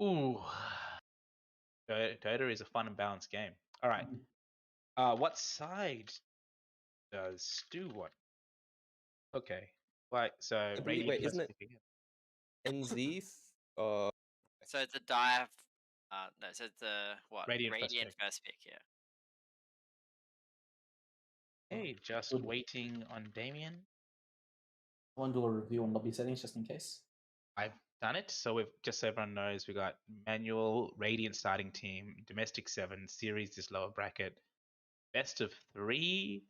Ooh, Dota is a fun and balanced game. All right. What side does Stu want? Okay. Right. So I believe, Radiant wait, first isn't it pick again. NZ? So it's a dive. No, so it's a what? Radiant first Radiant pick. first pick, yeah. Hey, just Good. waiting on Damien. I want to do a review on lobby settings just in case. I've done it. So we've just so everyone knows, we got manual, Radiant starting team, domestic 7, series this lower bracket, best of 3,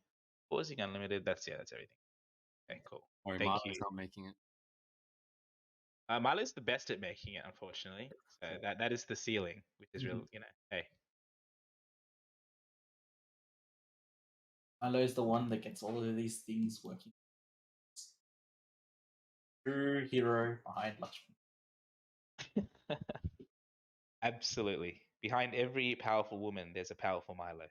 pausing unlimited. That's everything. Okay, cool. Sorry, Thank Marlo's you. not making it. Marlo's the best at making it, unfortunately. So that is the ceiling, which is real. Hey. Milo is the one that gets all of these things working. True hero behind Lakshmi. Absolutely. Behind every powerful woman, there's a powerful Milo.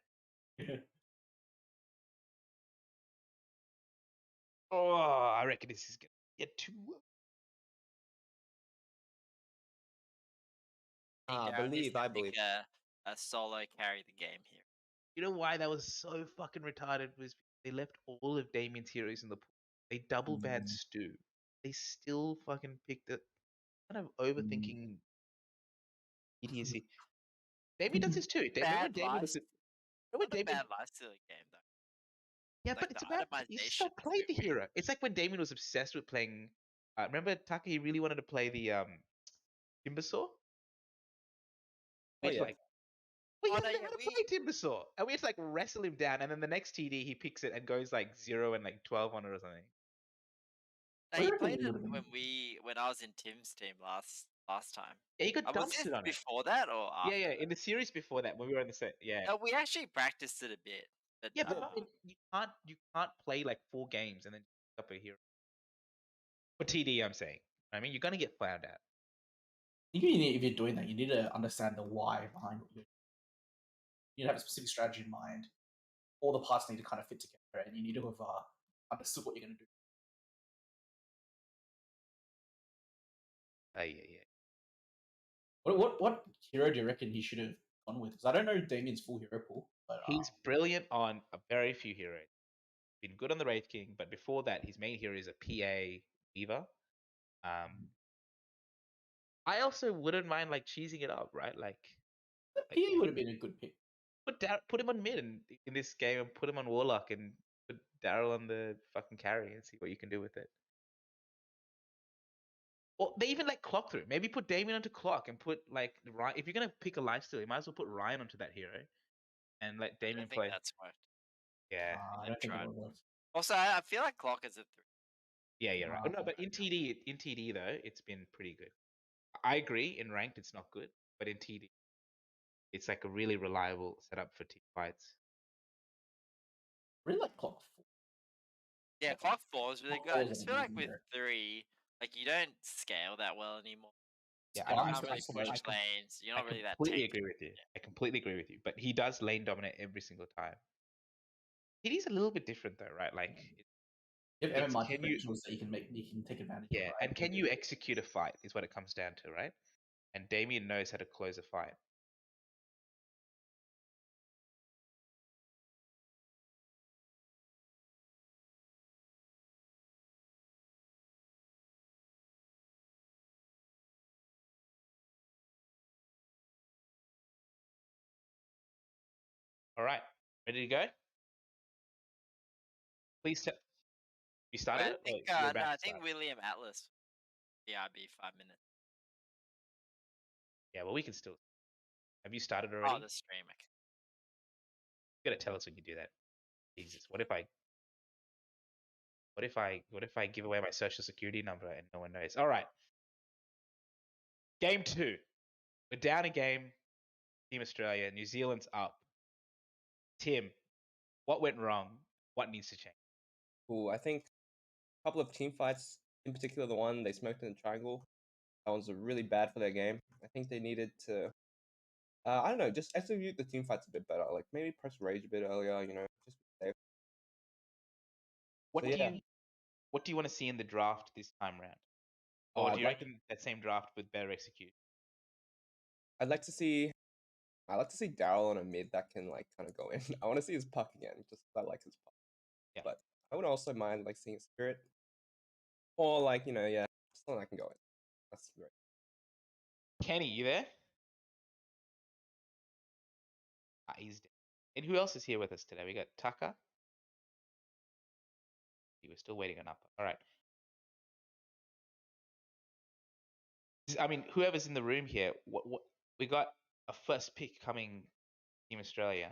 Oh, I reckon this is gonna get too. I believe. A solo carry the game here. You know why that was so fucking retarded? Was they left all of Damien's heroes in the pool. They double banned Stu. They still fucking picked it. Kind of overthinking idiocy. Damien does this too. Remember Damien was. Not a bad life-stealing game though. Yeah, Like but it's about you just don't itemization play is a the bit hero. It's like when Damien was obsessed with playing. Remember Taka? He really wanted to play the Timbersaw. Oh, yeah. Like, we Oh, had no, to know yeah, how to play Timbersaw, and we had to like wrestle him down. And then the next TD he picks it and goes like 0 and like 12 on it or something. No, he played it when I was in Tim's team last time. Yeah, he got Was this dumpstered on it. before that or after? Yeah, in the series before that when we were in the set. Yeah. No, we actually practiced it a bit. But, Yeah, but you can't play like 4 games and then pick up a hero. For TD, I'm saying. I mean, you're gonna get found out. I think if you're doing that, you need to understand the why behind what you're doing. You need to have a specific strategy in mind. All the parts need to kind of fit together, and you need to have understood what you're going to do. Yeah. What hero do you reckon he should have gone with? Because I don't know Damien's full hero pool. But he's brilliant on a very few heroes. Been good on the Wraith King, but before that, his main hero is a PA Weaver. I also wouldn't mind like cheesing it up, right? Like PA would have been a good pick. Put him on mid in this game and put him on Warlock and put Darryl on the fucking carry and see what you can do with it. Or they even like clock through. Maybe put Damien onto clock and put like Ryan. If you're gonna pick a lifesteal, you might as well put Ryan onto that hero and let Damien play. That's worked. Yeah, I don't think it would work. Also, I feel like clock is a 3. Yeah, right. No, but in TD though, it's been pretty good. I agree. In ranked, it's not good, but in TD, it's like a really reliable setup for team fights. Really like clock 4. Yeah, clock 4 is really good. I just feel like with 3, like you don't scale that well anymore. Yeah, you're not really push lanes. You're not really that. I completely agree with you. I completely agree with you. But he does lane dominate every single time. TD's a little bit different though, right? Like, you have multi-dimensionals that you can take advantage of. Yeah, and can you execute a fight is what it comes down to, right? And Damien knows how to close a fight. All right, ready to go? Please tell. You started? I think WilliamAtlas. BRB 5 minutes. Yeah, well, we can still. Have you started already? Oh, the stream. You gotta tell us when you do that. Jesus, what if I give away my social security number and no one knows? All right. Game 2. We're down a game. Team Australia. New Zealand's up. Tim, what went wrong? What needs to change? I think a couple of team fights, in particular the one they smoked in the triangle, that one's really bad for their game. I think they needed to, I don't know, just execute the team fights a bit better. Like maybe press rage a bit earlier, just be safe. What do you want to see in the draft this time round? Or do you reckon that same draft with better execution? I'd like to see Darryl on a mid that can like kind of go in. I want to see his puck again, just 'cause I like his puck. Yeah. But I would also mind like seeing a spirit, or like someone that can go in. That's great. Kenny, you there? He's dead. And who else is here with us today? We got Tucker. We're still waiting on Appa. All right. I mean, whoever's in the room here, what we got a first pick coming, Team Australia.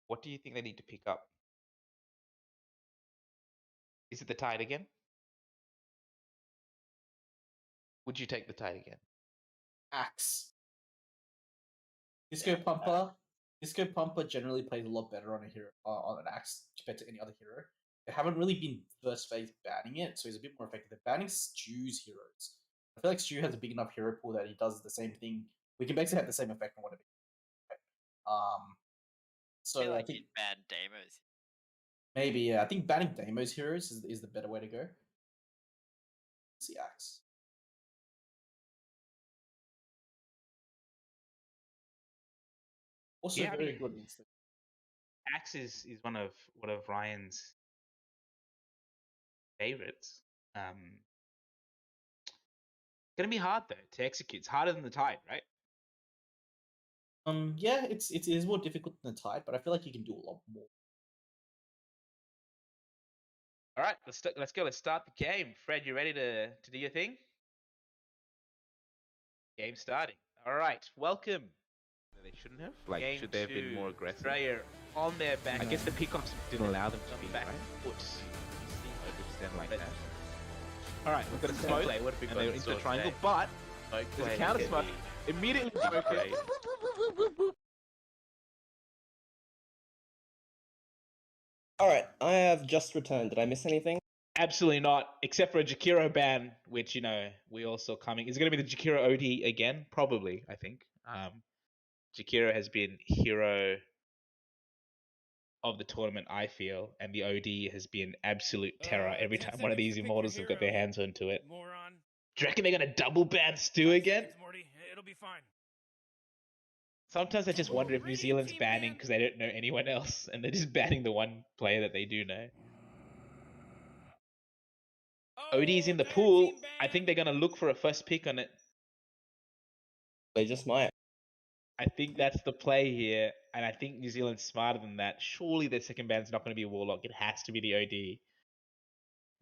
What do you think they need to pick up? Is it the Tide again? Would you take the Tide again? Axe. Disco Pumper generally plays a lot better on a hero on an Axe compared to any other hero. They haven't really been first phase banning it, so he's a bit more effective. They're banning Stu's heroes. I feel like Stu has a big enough hero pool that he does the same thing. We can basically have the same effect on whatever. So I feel like I think you'd ban Damos. maybe, yeah. I think banning Damo's heroes is the better way to go. Let's see Axe. Also, Yeah, I very mean, good instant. Axe is one of Ryan's favorites. It's gonna be hard though to execute. It's harder than the Tide, right? Yeah, it is more difficult than the Tide, but I feel like you can do a lot more. All right, let's go. Let's start the game. Fred, you ready to do your thing? Game starting. All right, welcome. They shouldn't have. Like, Game should they have been more two. aggressive? Australia on their back. I guess the pickoffs didn't allow them to on be, back right? foot. Overextend like But- that. All right, we've got a Smoke smoke, play. What have we and got they're in into store a triangle, today? but Smoke there's play. a counter smoke. Immediately broken. Great. All right, I have just returned. Did I miss anything? Absolutely not, except for a Jakiro ban, which we all saw coming. Is it going to be the Jakiro OD again? Probably, I think. Jakiro has been hero of the tournament, I feel, and the OD has been absolute terror every 10 time one of seconds these to pick immortals your have got their hero. hands onto it. Moron. Do you reckon they're going to double ban Stu 5 again? seconds, Morty. It'll be fine. Sometimes I just wonder if New Radiant Zealand's team banning ban. because they don't know anyone else, and they're just banning the one player that they do know. OD's in the Dire pool. team I think ban. they're going to look for a first pick on it. They just might. I think that's the play here, and I think New Zealand's smarter than that. Surely their second ban's not going to be a Warlock. It has to be the OD.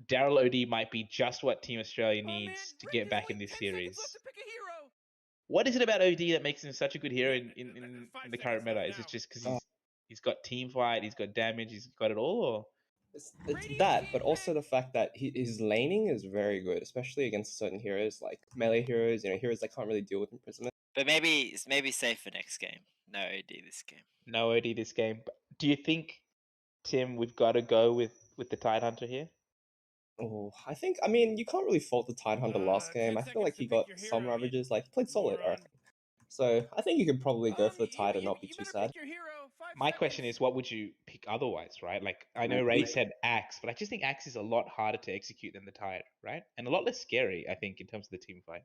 Darryl OD might be just what Team Australia needs to get back in this series. What is it about OD that makes him such a good hero in the current meta? Is it just because he's got team fight, he's got damage, he's got it all, or? It's that, but also the fact that his laning is very good, especially against certain heroes like melee heroes. Heroes that can't really deal with imprisonment. But maybe safe for next game. No OD this game. No OD this game. Do you think, Tim, we've got to go with the Tidehunter here? Oh, I mean, you can't really fault the Tidehunter last game. 10 I feel like he seconds to got pick your some hero, you ravages. Like, he played solid, I moron. reckon. So I think you could probably go for the Tide and not be too sad. My question is, what would you pick otherwise, right? Like, I know Ray said Axe, but I just think Axe is a lot harder to execute than the Tide, right? And a lot less scary, I think, in terms of the team fight.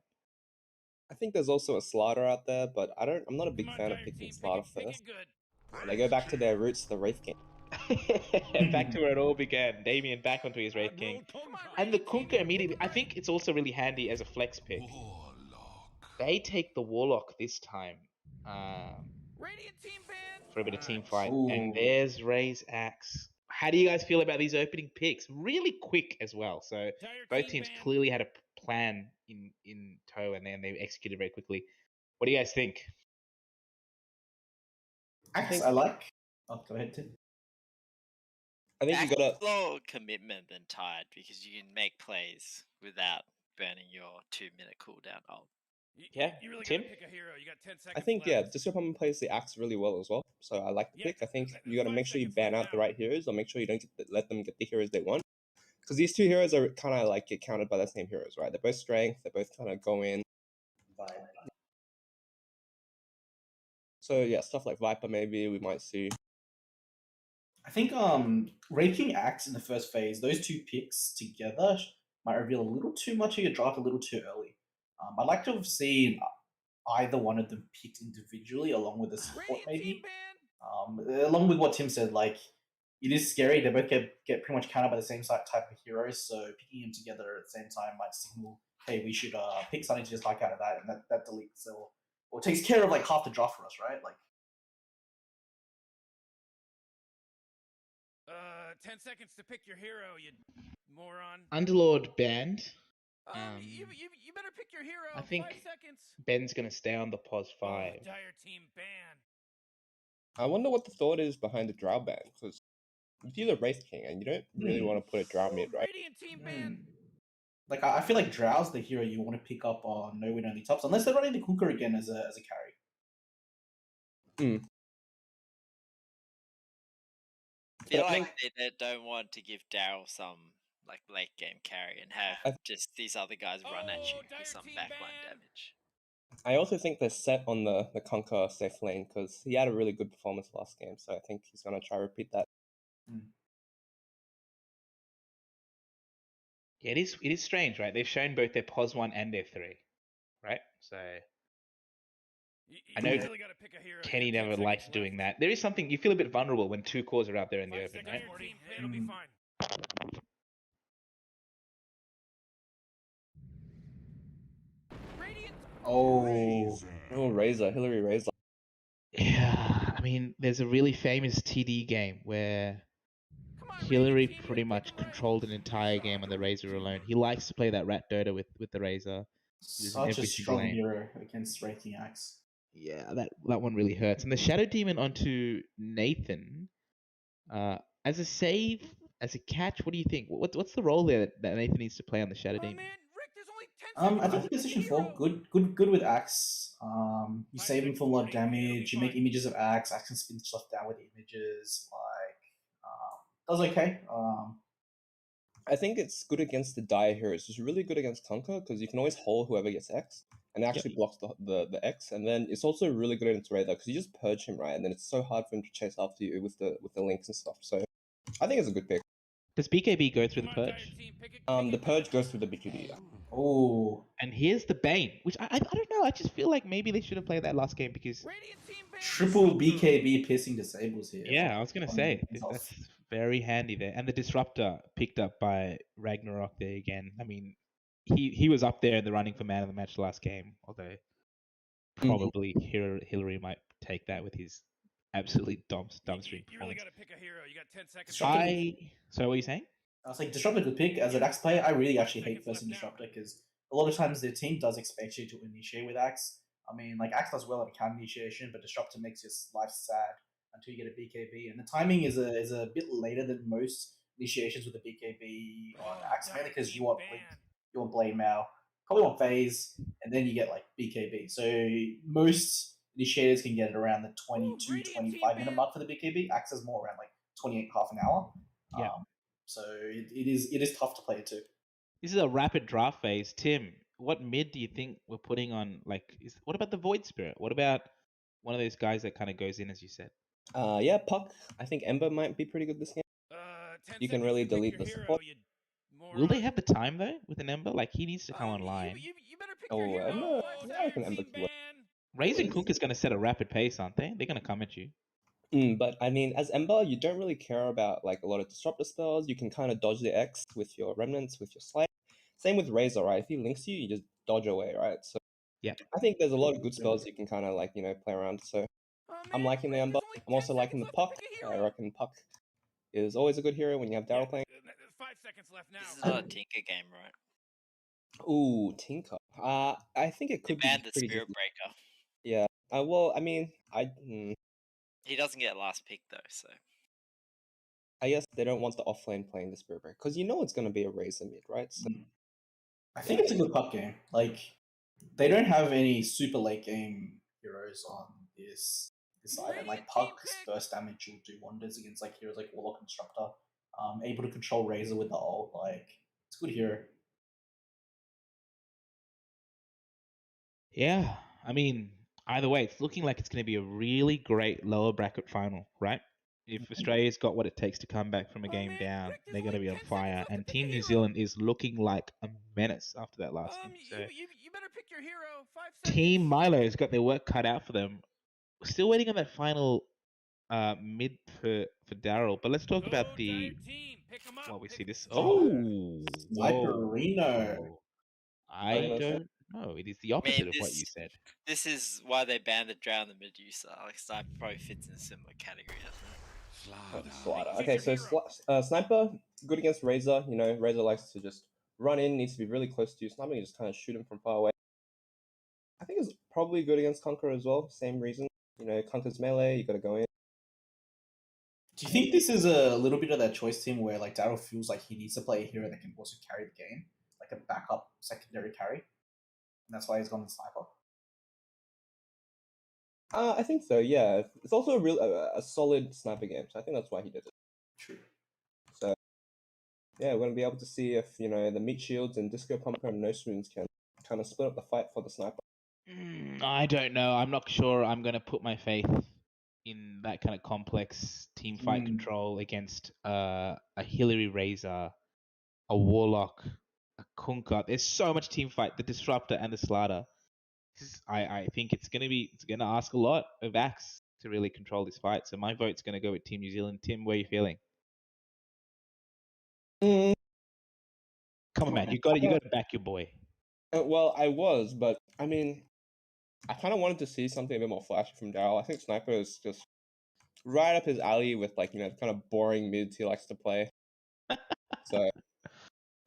I think there's also a Slider out there, but I'm not a big fan of picking Slider first. They go back to their roots, the Wraith King. Back to where it all began. Damien back onto his Wraith King. And the Kunkka immediately, I think it's also really handy as a flex pick. They take the Warlock this time for a bit of team fight. Ooh. And there's Ray's Axe. How do you guys feel about these opening picks? Really quick as well. So both teams clearly had a plan in tow, and then they executed very quickly. What do you guys think? Axe, I like. Oh, go ahead, Tim. I think you Axe gotta. is more commitment than Tide because you can make plays without burning your 2-minute cooldown ult. Yeah, You really Tim? gotta pick a hero. You got 10 seconds I think left. Disco Pump plays the Axe really well as well. So I like the Yeah, pick. I think th- you gotta 5 make sure you seconds ban left out the now. right heroes, or make sure you don't let them get the heroes they want. Because these two heroes are kind of like get counted by the same heroes, right? They're both strength. They both kind of go in. So yeah, stuff like Viper maybe we might see. I think ranking Axe in the first phase, those two picks together might reveal a little too much of your draft a little too early. I'd like to have seen either one of them picked individually along with the support, Radiant team maybe. ban. Along with what Tim said, like it is scary. They both get pretty much counted by the same type of heroes, so picking them together at the same time might signal, hey, we should pick something to just hike out of that, and that deletes or takes care of like half the draft for us, right? Like 10 seconds to pick your hero, you moron. Underlord banned. You better pick your hero. I think 5 seconds. Ben's gonna stay on the pos Oh, 5. dire team ban. I wonder what the thought is behind the Drow ban, because if you're the Wraith King and you don't really want to put a Drow mid, right? Radiant team ban. Like I feel like Drow's the hero you want to pick up on no win only Tups, unless they're running the Kunkka again as a carry. I feel But I like they don't want to give Darryl some like late game carry and have just these other guys run at you dire for some team backline ban. damage. I also think they're set on the Conquer safe lane because he had a really good performance last game, so I think he's going to try to repeat that. Yeah, it is strange, right? They've shown both their pos 1 and their 3, right? So I know really gotta pick a hero. Kenny You got 10 never likes seconds doing left. that. There is something you feel a bit vulnerable when 2 cores are out there in the 5 open, seconds. right? Your team, it'll be fine. Radiant. Oh, Razor, Hillary Razor. Yeah, I mean, there's a really famous TD game where Come on, Hillary Radiant team, you pretty gotta much pick a right. controlled an entire game on the Razor alone. He likes to play that rat Dota with the Razor. He was in Such a every single strong lane. hero against Wraithing Axe. Yeah, that one really hurts. And the Shadow Demon onto Nathan, as a save, as a catch, what do you think? What's the role there that Nathan needs to play on the Shadow Oh Demon? man, Rick, there's only 10 seconds. I think position 4, good with Axe. You save him from a lot of damage. You make images of Axe. Axe can spin stuff down with the images. Like, does okay. I think it's good against the dire heroes. It's really good against Conquer because you can always hold whoever gets X, and it actually blocks the X. And then it's also really good against Razor because you just purge him, right? And then it's so hard for him to chase after you with the links and stuff. So I think it's a good pick. Does BKB go through the purge? The purge goes through the BQB. Yeah. Oh, And here's the Bane, which I don't know. I just feel like maybe they should have played that last game because triple BKB piercing disables here. yeah, I was gonna say that's very handy there. And the Disruptor picked up by Ragnarok there again. I mean, he was up there in the running for man of the match last game, although probably Hillary might take that with his absolutely dumbstream You really performance. gotta pick a hero. You got 10 seconds. So what are you saying? I was like, Disruptor good pick. As an Axe player, I really actually hate versing Disruptor because a lot of times their team does expect you to initiate with Axe. I mean, like Axe does well at counter initiation, but Disruptor makes your life sad until you get a BKB. And the timing is a bit later than most initiations with a BKB on Axe, mainly because you want Blink, you want Blade Mail, probably want Phase, and then you get like BKB. So most initiators can get it around the 22, 25 minute mark for the BKB. Axe is more around like 28, half an hour. Yeah. So it is tough to play it too. This is a rapid draft phase. Tim, what mid do you think we're putting on? Like, what about the Void Spirit? What about one of those guys that kind of goes in, as you said? Yeah, Puck. I think Ember might be pretty good this game. You can really delete the support. Will they have the time though with an Ember? Like, he needs to come online. You better pick Oh, your hero. Ember. Yeah, I reckon Ember could work. Raze and Cook is going to set a rapid pace, aren't they? They're going to come at you. But I mean, as Ember, you don't really care about like a lot of disruptor spells. You can kind of dodge the X with your remnants, with your slide. Same with Razor, right? If he links you, you just dodge away, right? So yeah, I think there's a lot of good spells you can kind of like play around. So I'm liking the Ember. I'm also liking the Puck. I reckon Puck is always a good hero when you have Darryl playing. 5 seconds left now. This is not a Tinker game, right? Ooh, Tinker. I think it could They banned be the pretty Spirit good. Breaker. Yeah. Well, I mean, He doesn't get last pick though, so. I guess they don't want the offlane playing the Spirit Breaker because it's going to be a Razor mid, right? So I think it's a good puck game. Like they don't have any super late game heroes on this side, and like Puck's burst damage will do wonders against like heroes like Warlock and Disruptor. Able to control Razor with the ult, like it's a good hero. Yeah, I mean, either way, it's looking like it's going to be a really great lower bracket final, right? If Australia's got what it takes to come back from a game down, they're going to be on fire. And Team New Zealand is looking like a menace after that last game. So You better pick your hero. 5 seconds. Team Milo's got their work cut out for them. We're still waiting on that final mid for Darryl, but let's talk Go about the entire team. Pick 'em up. while we see this. Oh, Oh, Sniperino. whoa. I gonna say- don't know. It is the opposite of what you said. This is why they banned the Drow and the Medusa. Like Sniper probably fits in a similar category, doesn't it? Slider. Choose Okay, your so hero. Sniper, good against Razor. You know, Razor likes to just run in, needs to be really close to you. Sniper, you just kind of shoot him from far away. I think it's probably good against Conqueror as well. Same reason. You know, Conqueror's melee, you got to go in. Do you think this is a little bit of that choice team where like Darryl feels like he needs to play a hero that can also carry the game, like a backup secondary carry, and that's why he's gone with Sniper? I think so. Yeah, it's also a real a solid Sniper game, so I think that's why he did it. True. So yeah, we're gonna be able to see if the meat shields and Disco Pumper and No Spoons can kind of split up the fight for the Sniper. I don't know. I'm not sure I'm going to put my faith in that kind of complex team fight control against a Hillary Razor, a Warlock, a Kunkka. There's so much team fight. The Disruptor and the Slaughter. I think it's gonna ask a lot of Axe to really control this fight. So my vote's gonna go with Team New Zealand. Tim, where are you feeling? Come on, man. You got to back your boy. Well, I was, but I mean, I kind of wanted to see something a bit more flashy from Darryl. I think Sniper is just right up his alley with kind of boring mids he likes to play. So,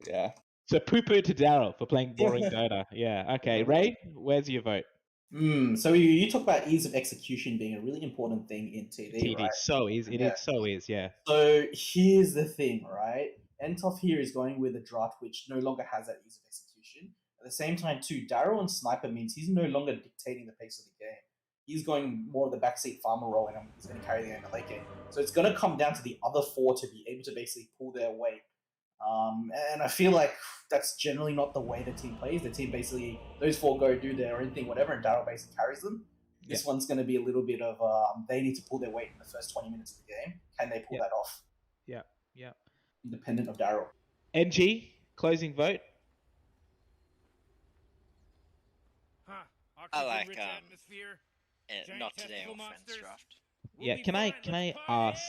yeah. So poo-poo to Darryl for playing boring Dota. Yeah. Okay. Ray, where's your vote? So you talk about ease of execution being a really important thing in TD, right? So is it? Yeah. Yeah. So here's the thing, right? Entoff here is going with a draft which no longer has that ease of execution. At the same time, too, Darryl and Sniper means he's no longer dictating the pace of the game. He's going more of the backseat farmer role, and he's going to carry the game in the late game. So it's going to come down to the other four to be able to basically pull their weight. And I feel like that's generally not the way the team plays. The team basically, those four go do their own thing, whatever, and Darryl basically carries them. This one's going to be a little bit of they need to pull their weight in the first 20 minutes of the game. Can they pull that off? Yeah. Independent of Darryl. NG, closing vote. I like atmosphere. not today on Friends Draft. Yeah, can I ask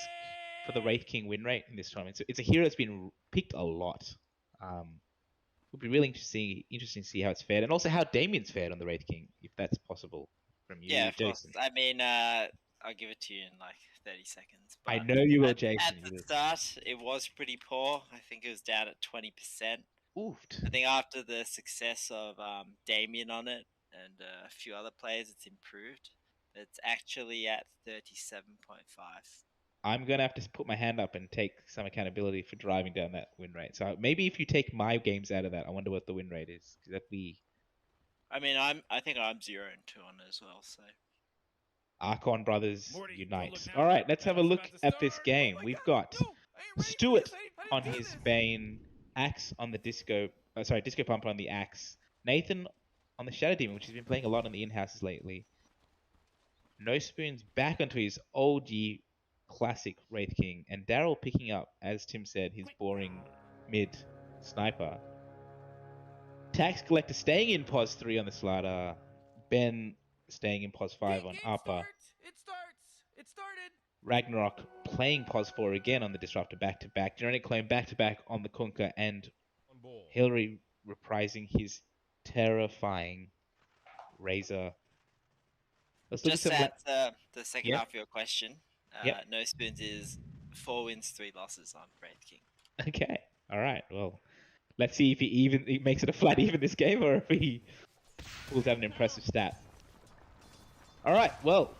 for the Wraith King win rate in this tournament? It's a hero that's been picked a lot. It'll be really interesting to see how it's fared, and also how Damien's fared on the Wraith King, if that's possible from you, Yeah, of course. Jason. I mean, I'll give it to you in like 30 seconds. But I know you will, Jason. At the start, it was pretty poor. I think it was down at 20%. Oofed. I think after the success of Damien on it and a few other players, it's improved. It's actually at 37.5. I'm going to have to put my hand up and take some accountability for driving down that win rate. So maybe if you take my games out of that, I wonder what the win rate is. That'd be... I mean, I think I'm 0-2 on it as well, so... Archon Brothers Morty, unite. now. All right, let's have a Battle's look about to at this start. game. Oh my We've God, got no, I ain't ready for Stuart this. I ain't on playing his this. Bane, Axe on the Disco Pumper on the Axe, Nathan on the Shadow Demon, which he's been playing a lot on the in-houses lately. No Spoons back onto his OG classic Wraith King, and Darryl picking up, as Tim said, his boring mid Sniper. Tax Collector staying in pos 3 on the Slaughter. Ben staying in pos 5 on Game Appa. It started. Ragnarok playing pos 4 again on the Disruptor back-to-back. GenericClone back-to-back on the Kunkka, and Hillary reprising his terrifying Razor. Let's look Just at some... at the second Yep. half of your question, Yep. No Spoons is 4 wins, 3 losses on Wraith King. Okay. All right. Well, let's see if he makes it a flat even this game, or if he pulls out an impressive stat. All right. Well,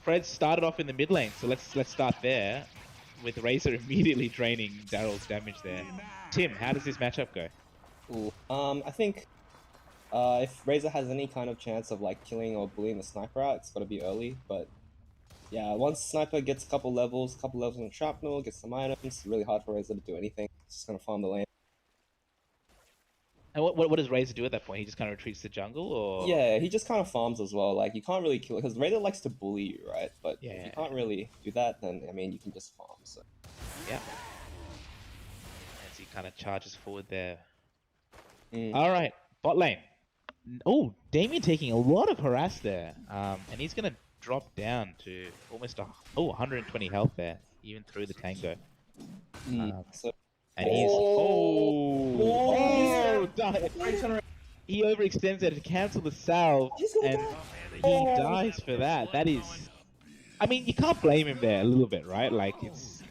Fred started off in the mid lane, so let's start there, with Razor immediately draining Darryl's damage there. Tim, how does this matchup go? Ooh. I think if Razor has any kind of chance of killing or bullying the Sniper out, it's got to be early. But yeah, once Sniper gets a couple levels on Shrapnel, gets some items, it's really hard for Razor to do anything. It's just gonna farm the lane. And what does Razor do at that point? He just kind of retreats to jungle, or... Yeah, he just kind of farms as well. You can't really kill it, because Razor likes to bully you, right? But Yeah. if you can't really do that, then, I mean, you can just farm, so... Yeah. As he kind of charges forward there. Mm. All right, bot lane. Oh, Damien taking a lot of harass there. And he's going to drop down to almost 120 health there, even through the tango. So And he's... died. He overextends there to cancel the salve, and he dies for that. That is... I mean, you can't blame him there a little bit, right? Like,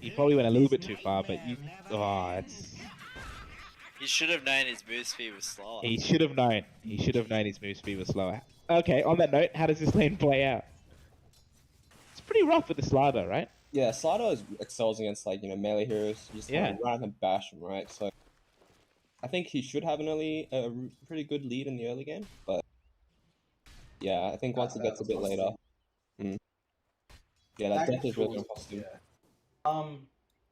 he probably went a little bit too far, but you... Oh, it's... He should have known his move speed was slower. He should have known. He should have known his move speed was slower. Okay, on that note, how does this lane play out? It's pretty rough with the Slider, right? yeah, Slido excels against like melee heroes. You just Yeah. run and bash them, right? So I think he should have a pretty good lead in the early game, but yeah, I think once it gets a bit later, yeah, that death is really going to cost him.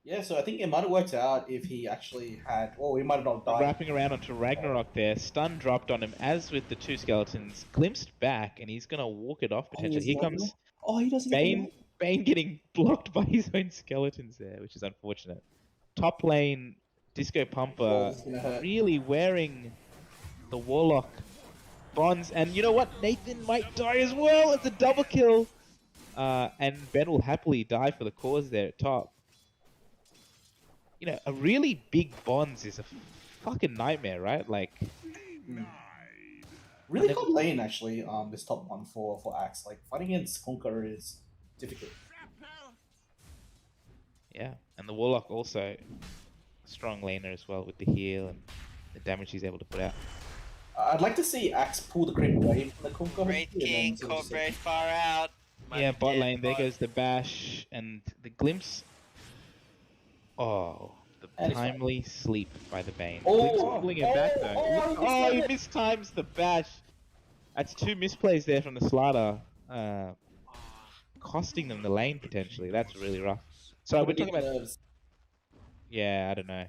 Yeah, so I think it might have worked out if he actually had. Oh, he might have not died. Wrapping around onto Ragnarok there. Stun dropped on him, as with the two skeletons. Glimpsed back, and he's going to walk it off potentially. Here comes he doesn't Bane. Bane getting blocked by his own skeletons there, which is unfortunate. Top lane, Disco Pumper really wearing the Warlock bonds. And you know what? Nathan might die as well. It's a double kill. And Ben will happily die for the cause there at top. A really big bonds is a fucking nightmare, right? Like, really good lane actually. This top one for Axe. Like fighting against Conqueror is difficult. yeah, and the Warlock also a strong laner as well with the heal and the damage he's able to put out. I'd like to see Axe pull the creep away from the Conqueror. Great King, caught very far out. Yeah, bot lane. There goes the bash and the glimpse. Oh, the timely sleep by the Bane. Glimpse pulling it back though. He mistimes the bash. That's two misplays there from the Slider, costing them the lane potentially. That's really rough. So we're talking about nerves. Yeah, I don't know.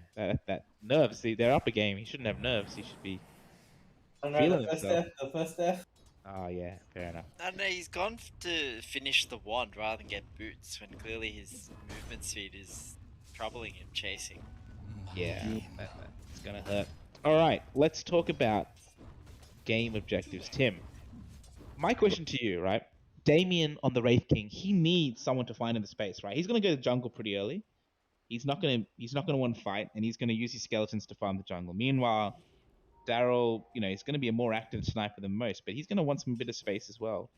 That nerves. They're up a game. He shouldn't have nerves. He should be feeling himself. The first death. Oh yeah, fair enough. I don't know, he's gone to finish the wand rather than get boots when clearly his movement speed is troubling him chasing. Yeah, that's gonna hurt. All right, let's talk about game objectives. Tim, my question to you, right? Damien on the Wraith King, he needs someone to find in the space, right? He's gonna go to jungle pretty early. He's not gonna want to fight, and he's gonna use his skeletons to farm the jungle. Meanwhile, Darryl, he's going to be a more active sniper than most, but he's going to want some bit of space as well.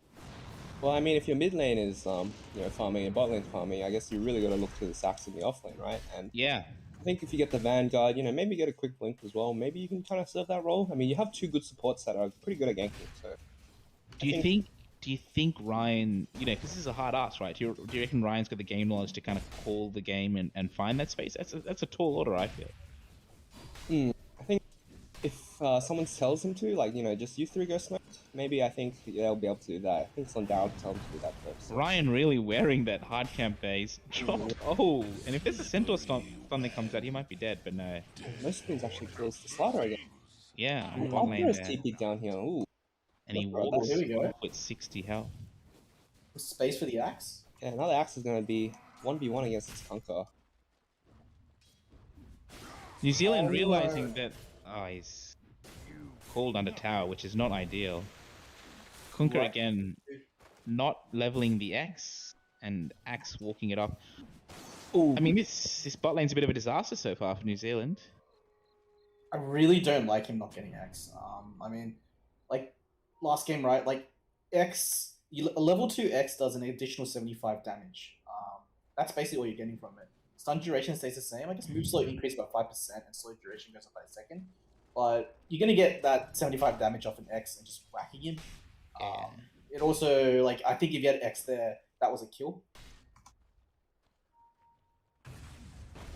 Well, I mean, if your mid lane is farming and bot lane farming, I guess you really got to look to the sacks in the off lane, right? And yeah, I think if you get the Vanguard, maybe get a quick blink as well. Maybe you can kind of serve that role. I mean, you have two good supports that are pretty good at ganking. So, do you think Ryan, because this is a hard ask, right? Do you reckon Ryan's got the game knowledge to kind of call the game and find that space? That's a tall order, I feel. I think if someone tells him to, just you three go smoke, maybe I think they'll be able to do that. I think it's on Darryl to tell him to do that first. Ryan really wearing that hard camp base. Dropped. Oh, and if there's a Centaur stun that comes out, he might be dead, but no. Most spins actually kills the Slider again. Yeah, bot lane there. TP down here. Ooh. And he walks with 60 health. Space for the Axe? Yeah, now the Axe is going to be 1v1 against this Conqueror. New Zealand realizing that he's called under tower, which is not ideal. Kunker again not leveling the X and Axe walking it up. Ooh. I mean, this bot lane's a bit of a disaster so far for New Zealand. I really don't like him not getting X. I mean, like last game, right? Like X, a level 2 X does an additional 75 damage. That's basically what you're getting from it. Stun duration stays the same. I guess move slow increased by 5% and slow duration goes up by a second. But you're going to get that 75 damage off an X and just whacking him. Yeah. It also, I think if you had X there, that was a kill.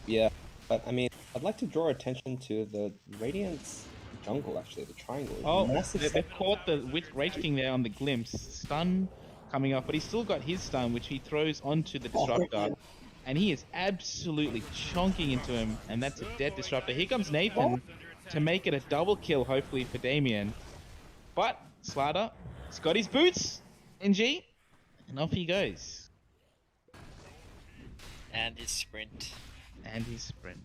Yeah, but I mean, I'd like to draw attention to the Radiant's jungle, actually, the triangle. Oh, they caught the Rage King there on the glimpse. Stun coming up, but he's still got his stun, which he throws onto the Disruptor. And he is absolutely chonking into him, and that's a dead Disruptor. Here comes Nathan to make it a double kill, hopefully, for Damien. But Slider, he's got his boots, NG, and off he goes. And his sprint.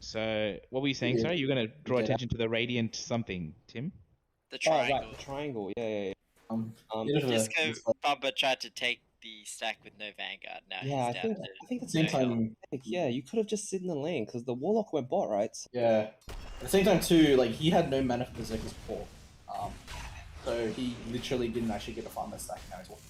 So, what were you saying? Sorry, you're going to draw attention to the Radiant something, Tim? The Oh, right, triangle. the triangle. Yeah. Bit of a Disco mislead- Bumper tried to take the stack with no Vanguard. Now Yeah, he's down to I think that's Same no health. time, yeah. You could have just sit in the lane because the Warlock went bot, right? So, yeah. At the same time too, like he had no mana for Berserker's Paw. So he literally didn't actually get a farmer stack. Now he's walking.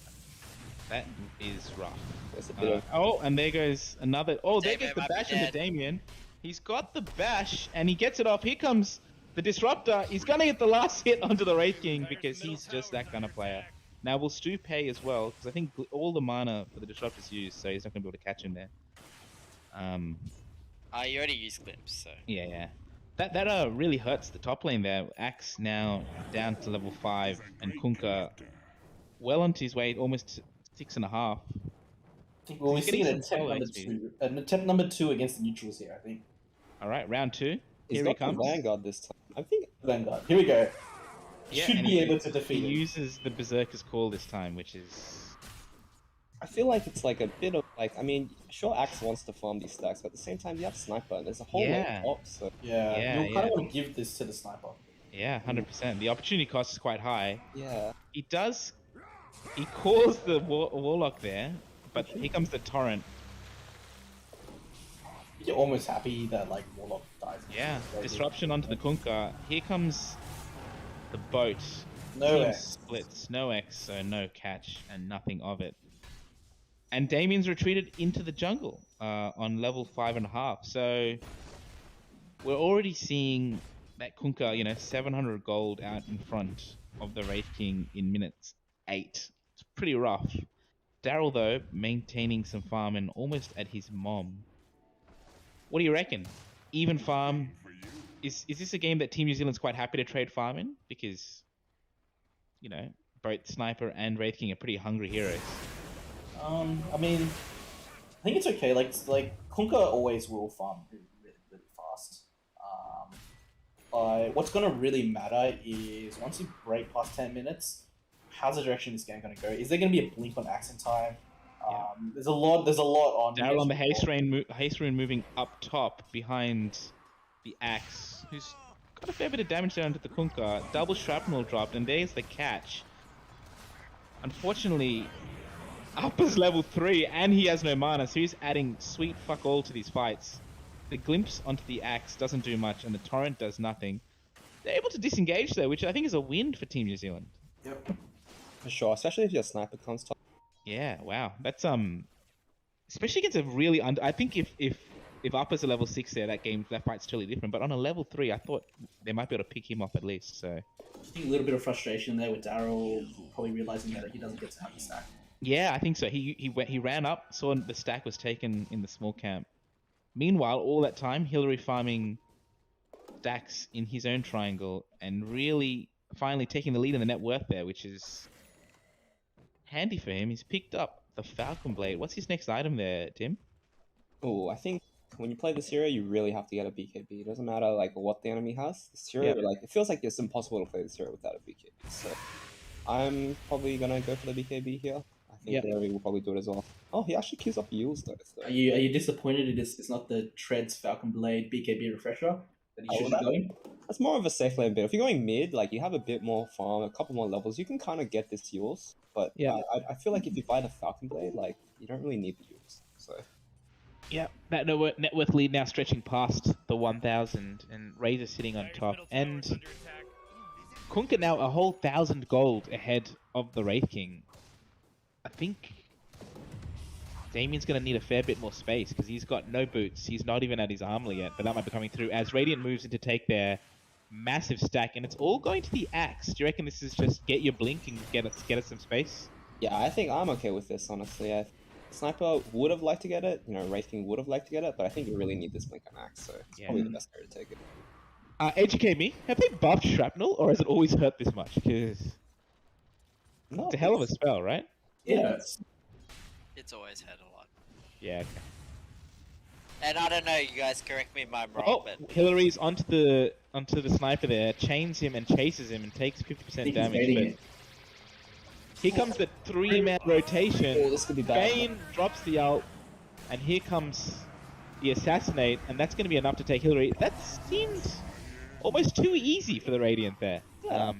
That is rough. there's a bit of Oh, and there goes another. Oh, there Damien goes the might be bash into dead. Damien. He's got the bash, and he gets it off. Here comes the Disruptor. He's going to get the last hit onto the Wraith King because he's just that kind of player. Now, will Stu pay as well? Because I think all the mana for the Disruptor's used, so he's not going to be able to catch him there. You already used Glimpse, so. Yeah. That really hurts the top lane there. Axe now down to level 5, and Kunkka well onto his way, almost 6.5. Well, we're He's getting seeing some an attempt number 2 against the neutrals here. I think. All right, round 2. he's Here he got the comes. Vanguard this time. I think Vanguard. Here we go. Yeah, Should and be able to He defeat him. uses the Berserker's Call this time, which is... I feel like it's like a bit of like I mean, sure Axe wants to farm these stacks, but at the same time you have Sniper and there's a whole lot Yeah. of ops. So Yeah, you'll kind of want to give this to the sniper. Yeah, 100%. The opportunity cost is quite high. yeah, He calls the Warlock there, but here comes the Torrent. You're almost happy that like Warlock dies. Yeah, disruption onto the Kunkka. Here comes the boat. No Team X. splits, no X, so no catch and nothing of it. And Damien's retreated into the jungle on level 5.5. So we're already seeing that Kunkka, 700 gold out in front of the Wraith King in minutes 8. It's pretty rough. Darryl, though, maintaining some farm and almost at his mom. What do you reckon? Even farm? Is this a game that Team New Zealand's quite happy to trade farm in? Because, both Sniper and Wraith King are pretty hungry heroes. I mean, I think it's okay. Like Kunkka always will farm really fast. But what's gonna really matter is once you break past 10 minutes, how's the direction this game gonna go? Is there gonna be a blink on axe in time? There's a lot on. Darryl on the haste rune moving up top behind the axe, who's got a fair bit of damage down to the Kunkka. Double shrapnel dropped, and there's the catch. Unfortunately, Appa's level 3, and he has no mana, so he's adding sweet fuck all to these fights. The glimpse onto the axe doesn't do much, and the torrent does nothing. They're able to disengage though, which I think is a win for Team New Zealand. Yep. for sure. Especially if your Sniper comes top. Yeah, wow. That's especially against a really I think if Appa's a level 6 there, that fight's totally different. But on a level 3, I thought they might be able to pick him off at least. So I think a little bit of frustration there with Darryl probably realizing that he doesn't get to have the stack. yeah, I think so. He ran up, saw the stack was taken in the small camp. Meanwhile, all that time, Hillary farming stacks in his own triangle and really finally taking the lead in the net worth there, which is handy for him. He's picked up the Falcon Blade. What's his next item there, Tim? Oh, I think when you play this hero, you really have to get a BKB. It doesn't matter like what the enemy has. This hero, like it feels like it's impossible to play this hero without a BKB. So I'm probably gonna go for the BKB here. I think Darryl will probably do it as well. Oh, he actually queues up Yules though. So. Are you disappointed it's not the Treads Falcon Blade BKB refresher that he should be going? That's more of a safe lane build. If you're going mid, like you have a bit more farm, a couple more levels, you can kind of get this Yules. But I feel like if you buy the Falcon Blade, like you don't really need the Yules. So. Yeah, that net worth lead now stretching past the 1,000, and Razor sitting on top, and Kunkka now a whole 1,000 gold ahead of the Wraith King. I think Damien's going to need a fair bit more space because he's got no boots. He's not even at his armor yet, but that might be coming through as Radiant moves in to take their massive stack, and it's all going to the axe. Do you reckon this is just get your blink and get us some space? Yeah, I think I'm okay with this, honestly. Sniper would have liked to get it, Wraith King would have liked to get it, but I think you really need this blink on axe, so it's probably the best way to take it. Educate me, have they buffed Shrapnel, or has it always hurt this much? Because it's a hell of a spell, right? Yeah. It's always hurt a lot. Yeah, okay. And I don't know, you guys correct me if I'm wrong, Oh, but Hillary's onto the sniper there, chains him and chases him and takes 50% damage. But here comes the 3-man rotation. Oh, this could be bad. Bane drops the ult, and here comes the assassinate, and that's going to be enough to take Hillary. That seemed almost too easy for the Radiant there. Yeah.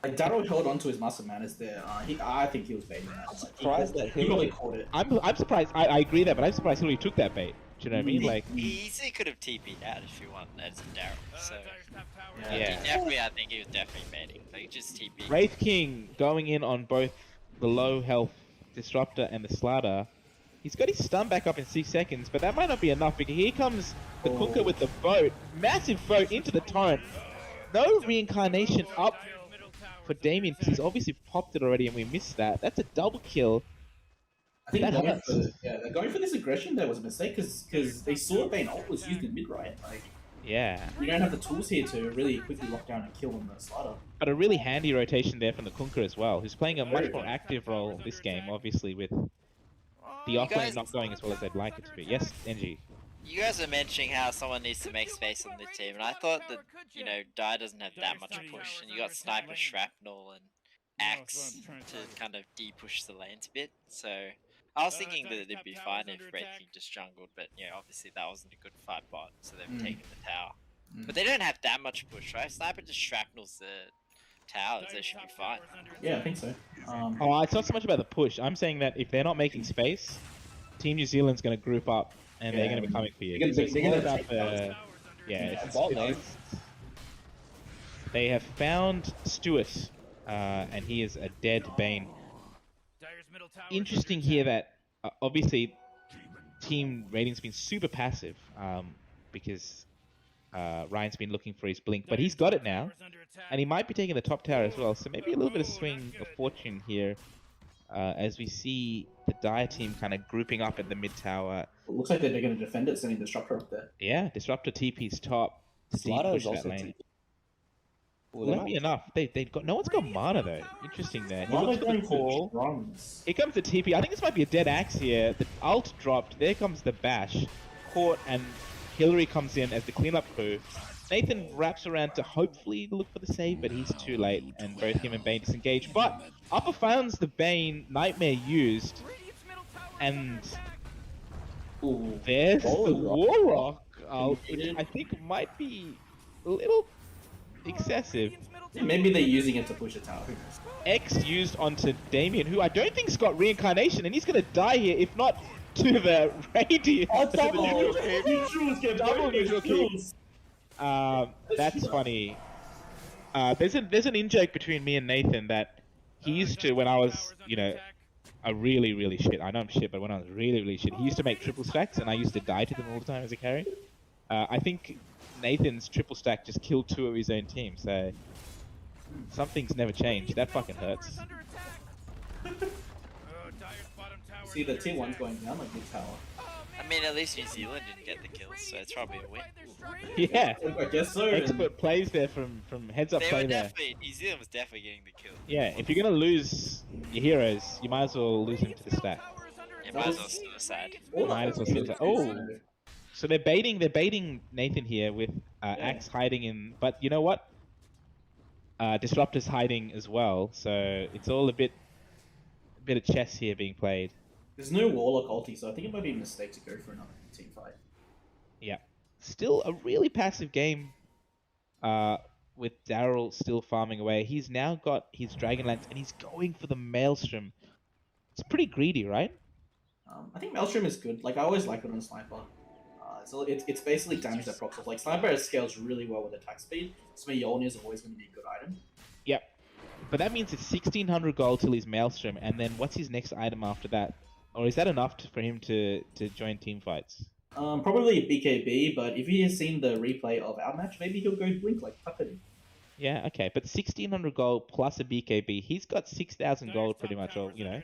Like Darryl held on to his muscle manners there. I think he was baiting that. Like, Surprised that he probably Hillary. caught it. I'm surprised. I agree there, but I'm surprised Hillary took that bait. Do you know what I mean? Like, He easily could have TP'd out if he wanted as a Darryl. So Yeah. he definitely, I think he was definitely baiting. Like just TP. Wraith King going in on both the low health Disruptor and the Slaughter. He's got his stun back up in 6 seconds, but that might not be enough because here comes the Kunkka with the boat. Massive boat into the torrent. No reincarnation up for Damien because he's obviously popped it already and we missed that. That's a double kill. I think That going for this aggression there was a mistake because they saw Bane ult was used in mid, right? Like, Yeah. you don't have the tools here to really quickly lock down and kill on the Slaughter. But a really handy rotation there from the Kunkka as well, who's playing a much more active role this game, obviously, with the offlane not going as well as they'd like it to be. Yes, NG. You guys are mentioning how someone needs to make space on the team, and I thought that, you know, Dye doesn't have that much push, and you got Sniper, Shrapnel, and Axe to kind of de-push the lanes a bit, so I was thinking that it'd be fine if Wraith King just jungled, but, you know, obviously that wasn't a good fight bot, so they've taken the tower. But they don't have that much push, right? Sniper just Shrapnels the towers, they should be fine. Yeah, I think so. Oh, it's not so much about the push. I'm saying that if they're not making space, Team New Zealand's going to group up and they're going to be coming for you. So it's all about the... Yeah, they have found Stuart, and he is a dead Bane. Interesting here that obviously team rating's been super passive because Ryan's been looking for his blink, but he's got it now, and he might be taking the top tower as well. So maybe a little bit of swing of fortune here as we see the Dire team kind of grouping up at the mid tower. It looks like they're going to defend it, sending Disruptor up there. Yeah, Disruptor TP's top to Slaughter push is also that lane. Well, Won't be enough. They've got no one's got mana though. Interesting there. He looks for the call. Here comes the TP. I think this might be a dead axe here. The ult dropped. There comes the bash. Caught, and Hillary comes in as the cleanup crew. Nathan wraps around to hopefully look for the save, but he's too late, and both him and Bane disengage. But Appa finds the Bane Nightmare used, and there's the Warrock ult, which I think might be a little excessive. Yeah, maybe they're using it to push a tower. X used onto Damien, who I don't think's got reincarnation, and he's gonna die here, if not to the radiant. Oh, double neutral kill. That's funny. There's an in-joke between me and Nathan that he used to, when I was, you know, a really shit. I know I'm shit, but when I was really shit, he used to make triple stacks, and I used to die to them all the time as a carry. I think Nathan's triple stack just killed 2 of his own team, so something's never changed. That fucking hurts. See, the tier 1's going down like mid tower. I mean, at least New Zealand didn't get the kills, so it's probably a win. Yeah, I guess so. expert plays there from heads up They play were there. definitely, New Zealand was definitely getting the kill. Yeah, if you're gonna lose your heroes, you might as well lose them to the stack. It might as well suicide. Might as well suicide. Oh, so they're baiting Nathan here with Axe hiding in, but you know what? Disruptor's hiding as well, so it's all a bit of chess here being played. There's no Warlock ulti, so I think it might be a mistake to go for another team fight. Yeah, still a really passive game. With Darryl still farming away, he's now got his Dragonlance and he's going for the Maelstrom. It's pretty greedy, right? I think Maelstrom is good. Like, I always like it on Sniper. So it's basically damage that procs off. Like, Sniper scales really well with attack speed, so Mjolnir is always going to be a good item. Yep. But that means it's 1600 gold till his Maelstrom, and then what's his next item after that? Or is that enough for him to join team fights? Probably BKB, but if he has seen the replay of our match, maybe he'll go Blink like Tups did. Yeah, okay, but 1600 gold plus a BKB, he's got 6000 gold pretty much, or, you know,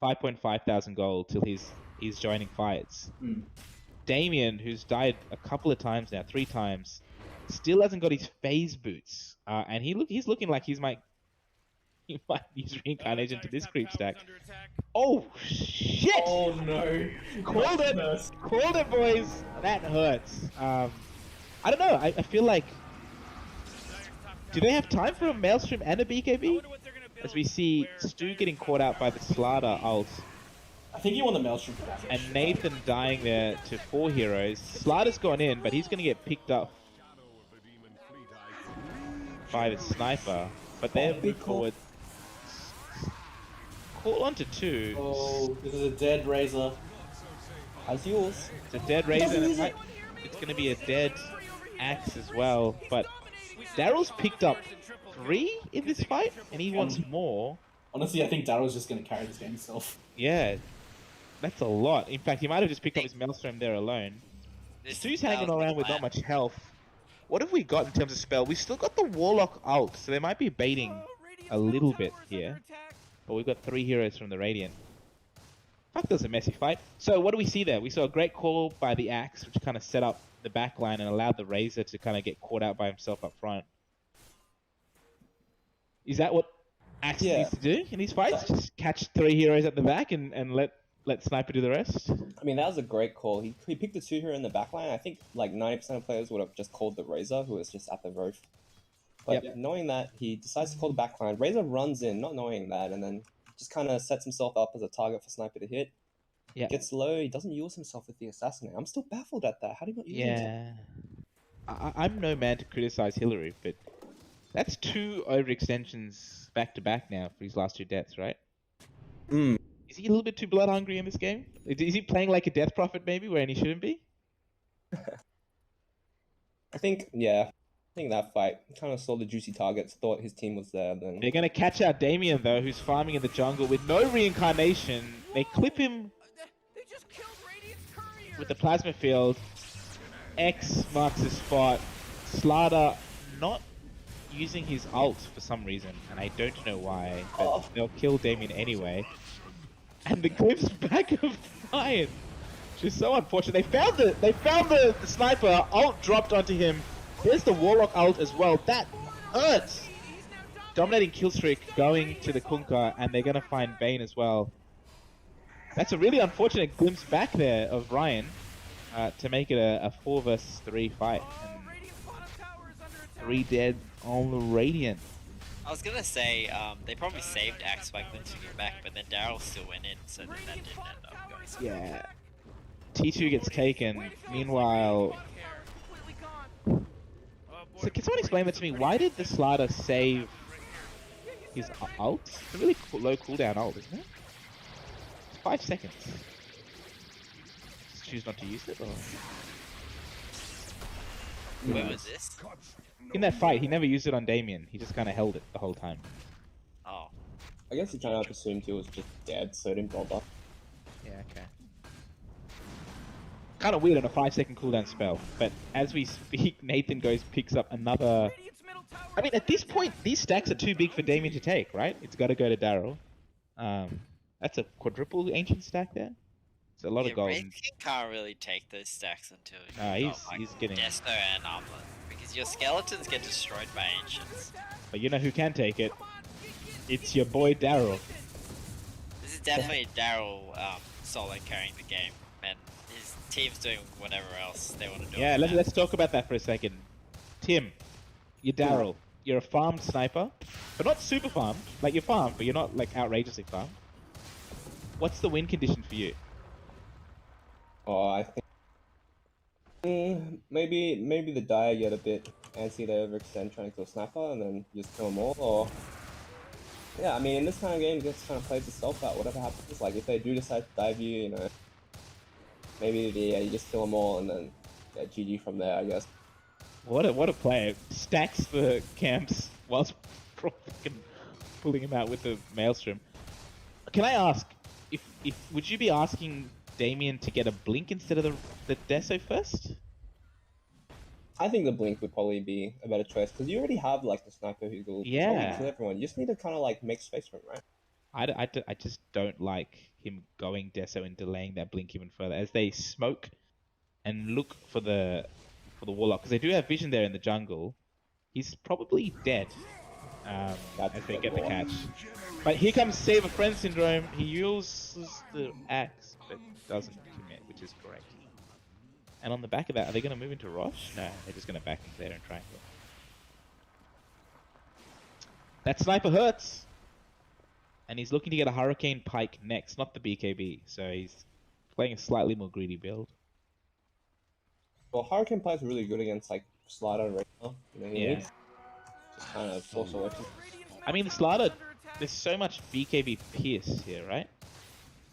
5.5 thousand gold till he's joining fights. Damien, who's died a couple of times now, 3 times, still hasn't got his phase boots, and he's looking like he might use reincarnation to this creep stack. Oh shit! Oh no! Called it, boys. That hurts. I don't know. I feel like, do they have time for a Maelstrom and a BKB? As we see Stu getting caught out by the Slaughter ult. I think you want the Maelstrom for that. And Nathan dying there to 4 heroes. Slaughter's gone in, but he's going to get picked up by the Sniper. but they're big moved call. forward. Call onto 2. Oh, this is a dead Razor. As yours. It's a dead Razor, and it's going to be a dead Axe as well. But Darryl's picked up 3 in this fight, and he wants more. Honestly, I think Darryl's just going to carry this game himself. Yeah, that's a lot. In fact, he might have just picked up his Maelstrom there alone. Stu's hanging around with not much health. What have we got in terms of spell? We've still got the Warlock ult, so they might be baiting a little bit here. But we've got 3 heroes from the Radiant. Fuck, that was a messy fight. So what do we see there? We saw a great call by the Axe, which kind of set up the back line and allowed the Razor to kind of get caught out by himself up front. Is that what Axe needs to do in these fights? Just catch 3 heroes at the back and let Sniper do the rest? I mean, that was a great call. He picked the 2 hero in the backline. I think like 90% of players would have just called the Razor, who was just at the roof. But knowing that, he decides to call the backline. Razor runs in, not knowing that, and then just kind of sets himself up as a target for Sniper to hit. Gets low. He doesn't use himself with the Assassinate. I'm still baffled at that. How do you not use himself? I'm no man to criticize Hillary, but that's 2 overextensions back to back now for his last 2 deaths, right? Is he a little bit too blood hungry in this game? Is he playing like a Death Prophet maybe, where he shouldn't be? I think that fight kind of saw the juicy targets, thought his team was there. Then they're gonna catch out Damien though, who's farming in the jungle with no reincarnation. They clip him with the plasma field. X marks the spot. Slardar not using his ult for some reason, and I don't know why, but they'll kill Damien anyway. And the glimpse back of Ryan, which is so unfortunate. They found the Sniper. Ult dropped onto him. Here's the Warlock ult as well. That hurts. Dominating kill streak going to the Kunkka, and they're gonna find Bane as well. That's a really unfortunate glimpse back there of Ryan to make it a 4 vs 3 fight. And 3 dead on the Radiant. I was gonna say, they probably saved Axe by glimpsing it back, but then Darryl still went in, so then that didn't end up going so Yeah. T2 gets taken. Meanwhile... So can someone explain that to me? Why did the Slardar save his ult? It's a really low cooldown ult, isn't it? It's 5 seconds. Just choose not to use it, or... Where was this? In that fight, he never used it on Damien. He just kind of held it the whole time. Oh. I guess he kind of assumed he was just dead, so it didn't bother. Yeah, okay. Kind of weird on a 5-second cooldown spell, but as we speak, Nathan picks up another... I mean, at this point, these stacks are too big for Damien to take, right? It's got to go to Darryl. That's a quadruple ancient stack there. It's a lot of gold. Wraith King can't really take those stacks until you he's getting... Desto and Armlet, because your skeletons get destroyed by ancients. But you know who can take it? It's your boy Darryl. This is definitely Darryl solo carrying the game, and his team's doing whatever else they want to do. Yeah, let's talk about that for a second. Tim, you're Darryl. You're a farmed sniper, but not super farmed. Like, you're farmed, but you're not like outrageously farmed. What's the win condition for you? Oh, I think maybe the Dire get a bit antsy, they overextend trying to kill Sniper, and then just kill them all. Or yeah, I mean, in this kind of game, it just kind of plays itself out. Whatever happens, like if they do decide to dive you, you know, maybe you just kill them all, and then GG from there, I guess. What a player! Stacks the camps whilst pulling him out with the Maelstrom. Can I ask, if would you be asking Damien to get a blink instead of the Deso first? I think the blink would probably be a better choice because you already have like the sniper who will probably kill everyone. You just need to kind of like make space for him, right? I just don't like him going Deso and delaying that blink even further as they smoke and look for the Warlock, because they do have vision there in the jungle. He's probably dead as they get the catch. But here comes Save a Friend Syndrome. He uses the axe, but doesn't commit, which is correct. And on the back of that, are they going to move into Rosh? No, they're just going to back there and triangle. That sniper hurts! And he's looking to get a Hurricane Pike next, not the BKB. So he's playing a slightly more greedy build. Well, Hurricane Pike's really good against like Slardar right now. You know, yeah. Just kind of force a weapon. I mean, the Slider, there's so much BKB Pierce here, right?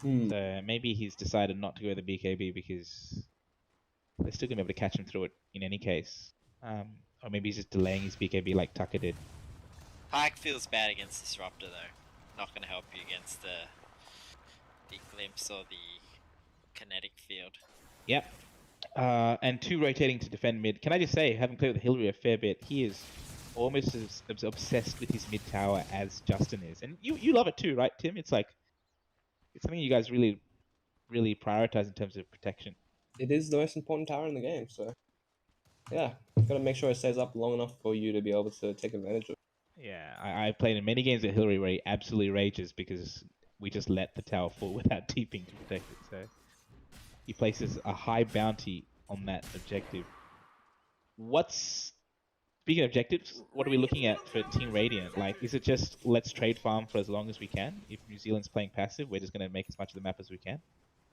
Hmm. So maybe he's decided not to go with the BKB because they're still going to be able to catch him through it in any case. Or maybe he's just delaying his BKB like Tucker did. Pike feels bad against Disruptor though. Not going to help you against the Glimpse or the Kinetic Field. Yep. And 2 rotating to defend mid. Can I just say, having played with Hillary a fair bit, he is almost as obsessed with his mid tower as Justin is. And you love it too, right, Tim? It's like, it's something you guys really, really prioritize in terms of protection. It is the most important tower in the game, so yeah, gotta make sure it stays up long enough for you to be able to take advantage of it. Yeah, I've played in many games with Hillary where he absolutely rages because we just let the tower fall without TPing to protect it. So he places a high bounty on that objective. Speaking of objectives, what are we looking at for Team Radiant? Like, is it just let's trade farm for as long as we can? If New Zealand's playing passive, we're just going to make as much of the map as we can?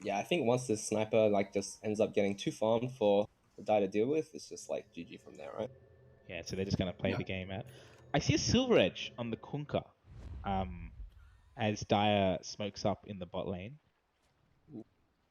Yeah, I think once this sniper like just ends up getting too farmed for the die to deal with, it's just like GG from there, right? Yeah, so they're just going to play the game out. I see a Silver Edge on the Kunkka as Dire smokes up in the bot lane.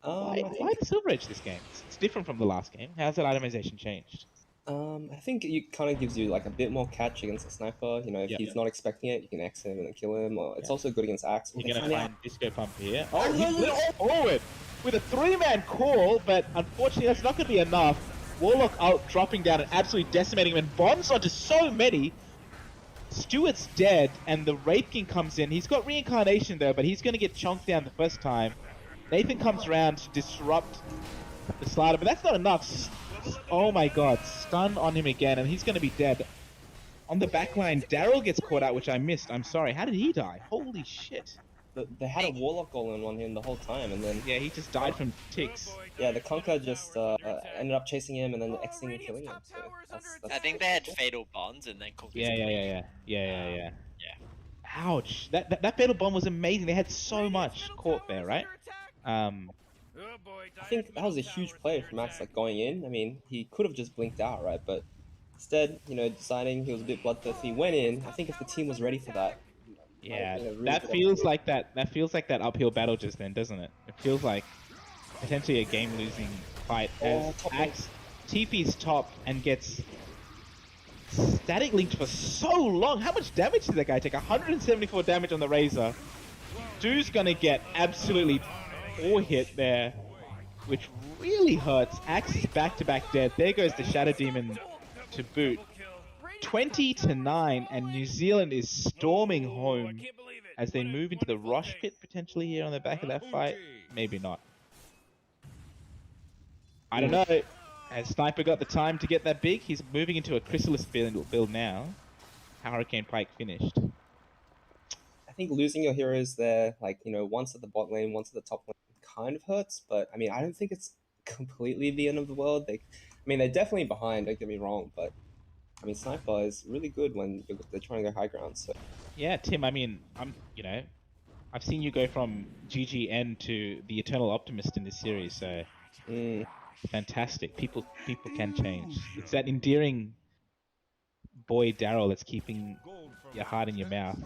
Why the Silver Edge this game? It's different from the last game. How's that itemization changed? I think it kind of gives you like a bit more catch against a sniper. You know, if he's not expecting it, you can X him and then kill him. Or it's also good against Axe. You're going to find Disco Pump here. Oh, he lit forward with a 3-man call, but unfortunately that's not going to be enough. Warlock out dropping down and absolutely decimating him, and bombs onto so many. Stewart's dead, and the Wraith King comes in. He's got reincarnation though, but he's going to get chonked down the first time. Nathan comes around to disrupt the Slider, but that's not enough. Oh my god, stun on him again, and he's going to be dead. On the backline, Darryl gets caught out, which I missed. I'm sorry. How did he die? Holy shit. They had a Warlock golem on him the whole time, and then... Yeah, he just died from ticks. Yeah, the Conker just ended up chasing him and then Xing and killing him. So that's I think they had Fatal Bonds and then cooked his Yeah. Ouch. That Fatal Bomb was amazing. They had so much caught there, right? I think that was a huge play from Max, like going in. I mean, he could have just blinked out, right? But instead, you know, deciding he was a bit bloodthirsty, he went in. I think if the team was ready for that, yeah, really that feels like that. That feels like that uphill battle just then, doesn't it? It feels like potentially a game-losing fight as Axe TP's top and gets static linked for so long. How much damage did that guy take? 174 damage on the Razor. Dude's gonna get absolutely 4 hit there, which really hurts. Axe is back-to-back dead. There goes the Shadow Demon to boot. 20-9, and New Zealand is storming home as they move into the Rosh pit potentially here on the back of that fight. Maybe not. I don't know. Has Sniper got the time to get that big? He's moving into a Chrysalis build now. Hurricane Pike finished. I think losing your heroes there, like, you know, once at the bot lane, once at the top lane, kind of hurts. But I mean, I don't think it's completely the end of the world. They're definitely behind. Don't get me wrong, but I mean, Sniper is really good when they're trying to go high ground. So yeah, Tim. I mean, I've seen you go from GGN to the Eternal Optimist in this series. So fantastic. People can change. It's that endearing boy Darryl that's keeping your heart in your mouth.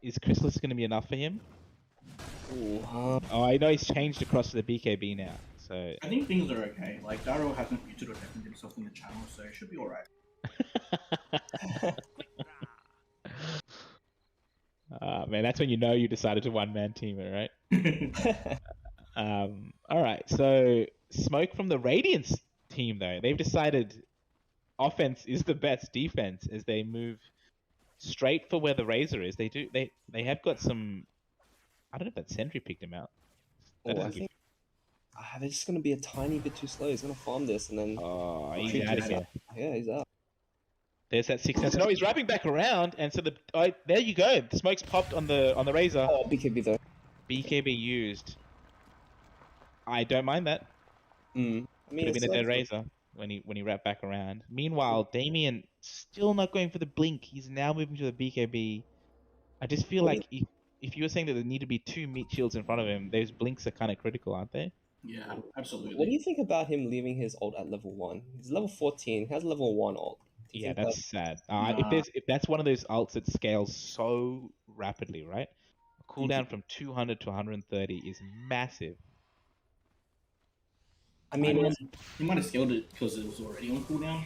Is Chrysalis going to be enough for him? Oh, I know he's changed across to the BKB now. So I think things are okay. Like, Darryl hasn't muted or defended himself in the channel, so it should be alright. Man, that's when you know you decided to one-man team it, right? Alright, so Smoke from the Radiance team, though. They've decided offense is the best defense as they move straight for where the Razor is. They have got some... I don't know if that Sentry picked him out. I think they're just going to be a tiny bit too slow. He's going to farm this and then... Oh, he's out again. Yeah, he's out. There's that 6 sense. No, he's wrapping back around, and so there you go. The smoke's popped on the Razor. Oh, BKB though. BKB used. I don't mind that. I mean, could have been a dead Razor when he wrapped back around. Meanwhile, Damien still not going for the blink. He's now moving to the BKB. I just feel like if you were saying that there need to be 2 meat shields in front of him, those blinks are kind of critical, aren't they? Yeah, absolutely. What do you think about him leaving his ult at level 1? He's level 14. He has level 1 ult. Yeah, think that's sad. Nah. If that's one of those ults that scales so rapidly, right? A cooldown from 200 to 130 is massive. I mean, He might have scaled it because it was already on cooldown.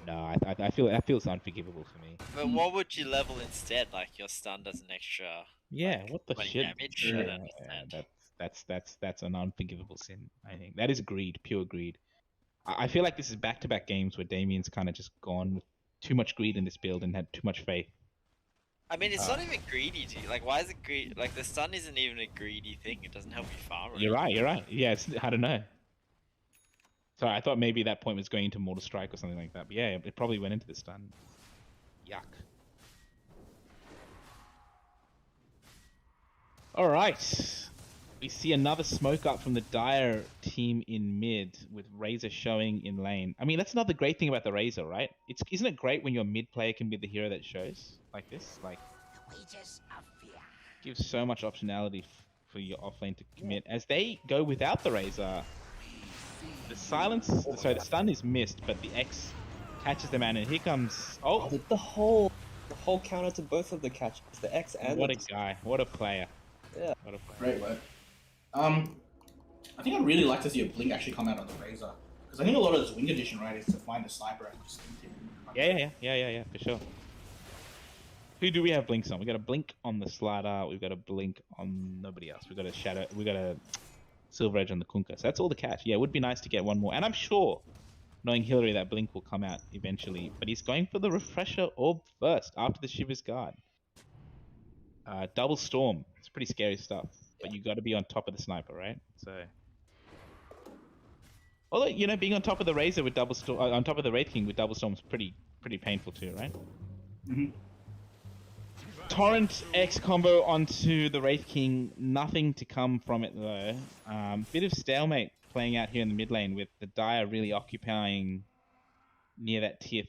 No, I feel that feels unforgivable for me. But what would you level instead? Like your stun does an extra. Yeah, like, what the 20 shit? damage? Yeah, I don't understand. That's an unforgivable sin. I think that is greed, pure greed. I feel like this is back-to-back games where Damien's kind of just gone with too much greed in this build and had too much faith. I mean, it's not even greedy, G. Like, why is it greedy? Like, the stun isn't even a greedy thing. It doesn't help you farm. Or You're right. anything. You're right. Yeah, I don't know. Sorry, I thought maybe that point was going into Mortal Strike or something like that. But yeah, it probably went into the stun. Yuck. All right. We see another smoke up from the Dire team in mid with Razor showing in lane. I mean, that's another great thing about the Razor, right? Isn't it great when your mid player can be the hero that shows like this? Like, gives so much optionality for your offlane to commit. As they go without the Razor, the stun is missed, but the X catches them out, and here comes the whole counter to both of the catches, the X and what a guy, what a player. Yeah. What a player. Great work. I think I'd really like to see a blink actually come out on the Razor, because I think a lot of this wing edition, right, is to find a sniper and just Yeah, for sure. Who do we have blinks on? We got a blink on the Slider. We've got a blink on nobody else. We got a shadow. We got a Silver Edge on the Kunkka. So that's all the catch. Yeah, it would be nice to get one more. And I'm sure, knowing Hillary, that blink will come out eventually. But he's going for the refresher orb first after the Shiver's Guard. Double Storm. It's pretty scary stuff. But you got to be on top of the sniper, right? So, although being on top of the Razor with Double Storm, on top of the Wraith King with Double Storm is pretty painful too, right? Mm-hmm. Torrent X combo onto the Wraith King. Nothing to come from it though. Bit of stalemate playing out here in the mid lane with the Dire really occupying near that tier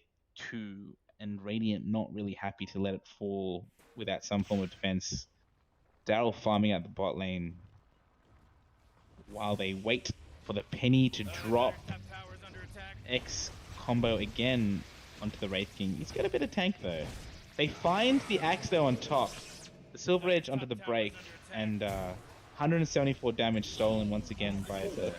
2 and Radiant not really happy to let it fall without some form of defense. Darryl farming out the bot lane while they wait for the penny to drop. X combo again onto the Wraith King. He's got a bit of tank though. They find the axe though on top. The Silver Edge onto the break and 174 damage stolen once again by the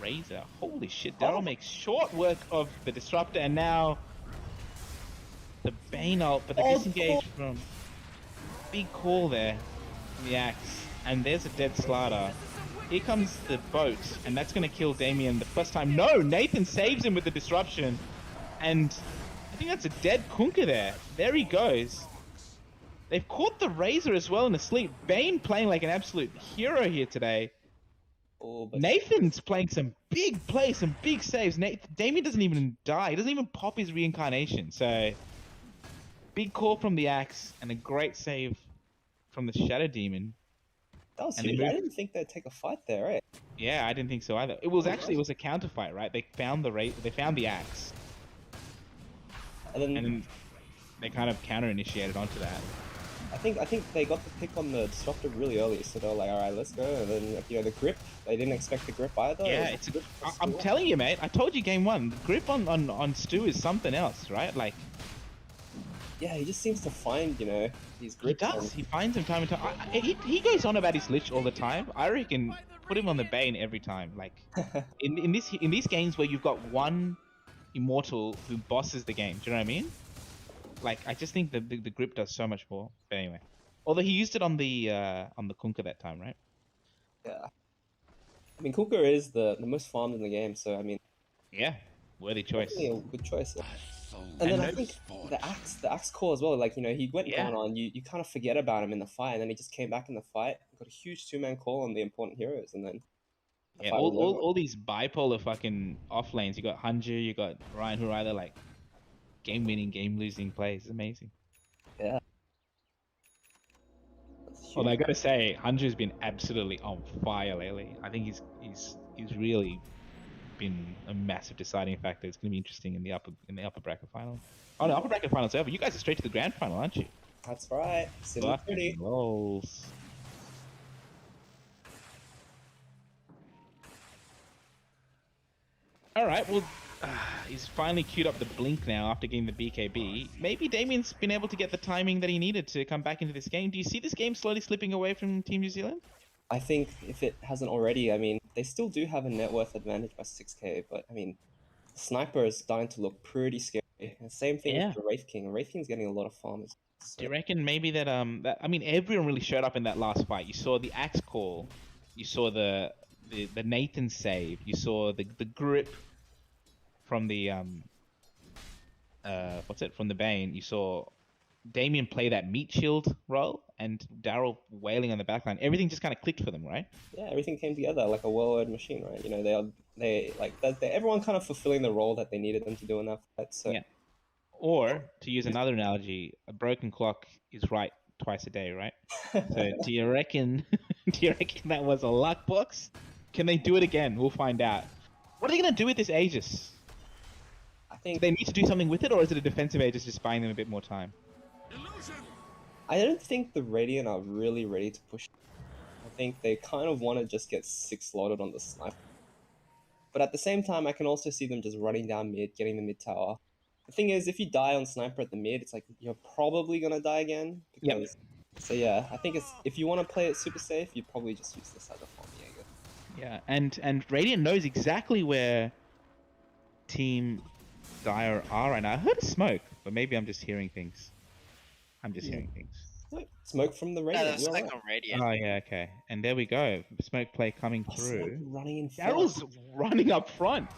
Razor. Holy shit, Darryl makes short work of the Disruptor and now the Bane ult, but the disengage from big call there from the axe. And there's a dead Slider. Here comes the boat, and that's going to kill Damien the first time. No, Nathan saves him with the disruption. And I think that's a dead Kunkka there. There he goes. They've caught the Razor as well in the sleep. Bane playing like an absolute hero here today. Nathan's playing some big plays, some big saves. Damien doesn't even die. He doesn't even pop his reincarnation. So, big call from the axe and a great save from the Shadow Demon. That was huge. I didn't think they'd take a fight there, right? Yeah, I didn't think so either. It was a counter fight, right? They found the axe, and then they kind of counter initiated onto that. I think they got the pick on the Disruptor really early, so they were like, all right, let's go. And then the grip, they didn't expect the grip either. Yeah, I'm telling you, mate. I told you game 1, the grip on Stu is something else, right? Like. Yeah, he just seems to find, these grips. He does. He finds them time and time. He goes on about his Lich all the time. I reckon put him on the Bane every time. Like in these games where you've got one Immortal who bosses the game. Do you know what I mean? Like I just think the grip does so much more. But anyway, although he used it on the Kunkka that time, right? Yeah. I mean, Kunkka is the most farmed in the game, so I mean. Yeah, worthy choice. A good choice. And then I think the axe core as well. Like he went down on you kind of forget about him in the fight, and then he just came back in the fight, got a huge 2-man call on the important heroes, and then all these bipolar fucking off lanes. You got Hanju, you got Ryan, who are either like game winning, game losing plays. It's amazing. Yeah. Well, I gotta say, Hanju's been absolutely on fire lately. I think he's really been a massive deciding factor. It's going to be interesting in the upper bracket final. Oh no, upper bracket final's over. You guys are straight to the grand final, aren't you? That's right. Fucking rolls. All right. Well, he's finally queued up the blink now after getting the BKB. Maybe Damien's been able to get the timing that he needed to come back into this game. Do you see this game slowly slipping away from Team New Zealand? I think if it hasn't already, I mean, they still do have a net worth advantage by 6k, but I mean, Sniper is starting to look pretty scary. And same thing with the Wraith King. Wraith King's getting a lot of farmers. So. Do you reckon maybe that I mean, everyone really showed up in that last fight. You saw the axe call, you saw the Nathan save, you saw the grip from the from the Bane. You saw Damien play that meat shield role and Darryl wailing on the backline. Everything just kind of clicked for them, right? Yeah, everything came together like a well-oiled machine, right? You know, they everyone kind of fulfilling the role that they needed them to do in that fight. So. Yeah. Or to use another analogy, a broken clock is right twice a day, right? So do you reckon that was a luck box? Can they do it again? We'll find out. What are they gonna do with this Aegis? I think do they need to do something with it, or is it a defensive Aegis just buying them a bit more time? I don't think the Radiant are really ready to push. I think they kind of want to just get 6 slotted on the sniper. But at the same time, I can also see them just running down mid, getting the mid tower. The thing is, if you die on sniper at the mid, it's like you're probably gonna die again. Because, So yeah, I think if you want to play it super safe, you'd probably just use this as a farm Jaeger. Yeah, and Radiant knows exactly where Team Dire are right now. I heard a smoke, but maybe I'm just hearing things. Hearing things. Smoke from the Radiant. No, there's smoke on Radiant. Oh yeah, okay. And there we go. Smoke play coming through. Running in Darryl's running up front.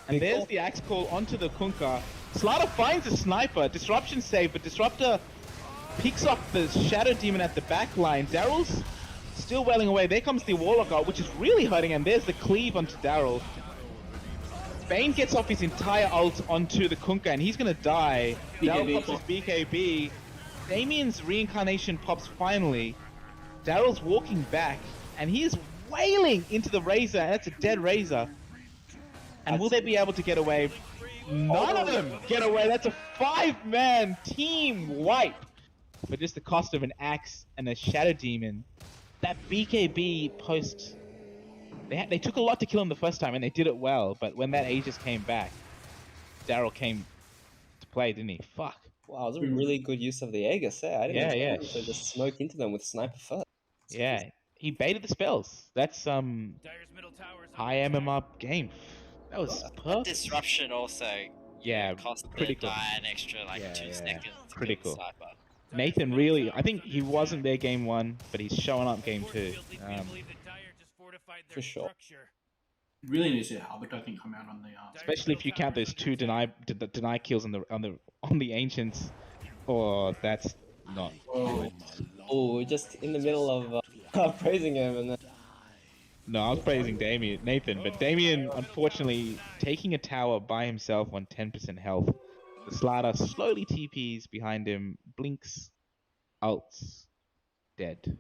And there's the axe call onto the Kunkka. Slaughter finds a sniper. Disruption save, but Disruptor picks up the Shadow Demon at the back line. Darryl's still welling away. There comes the Warlock out, which is really hurting. And there's the cleave onto Darryl. Bane gets off his entire ult onto the Kunkka, and he's gonna die. Darryl pops his BKB. Damien's reincarnation pops finally. Darryl's walking back, and he is wailing into the Razor. That's a dead Razor. And will they be able to get away? None of them get away. That's a 5-man team wipe for just the cost of an axe and a Shadow Demon. That BKB post, they took a lot to kill him the first time, and they did it well. But when that Aegis came back, Darryl came to play, didn't he? Fuck. Wow, it was a really good use of the Aegis there. I didn't expect him to just smoke into them with sniper first. Yeah, he baited the spells. That's high MMR game. That was perfect. Disruption also cost critical. the die an extra 2 seconds. Critical. Nathan really, I think he wasn't there game 1, but he's showing up game 2. For sure. Really need to see Halbert, I think, come out on the especially if you count those 2 deny kills on the Ancients. Oh, that's not good. Oh, just in the middle of praising him, and then no, I was praising Nathan, but Damien unfortunately taking a tower by himself on 10% health. The Slaughter slowly TPs behind him, blinks, ults, dead.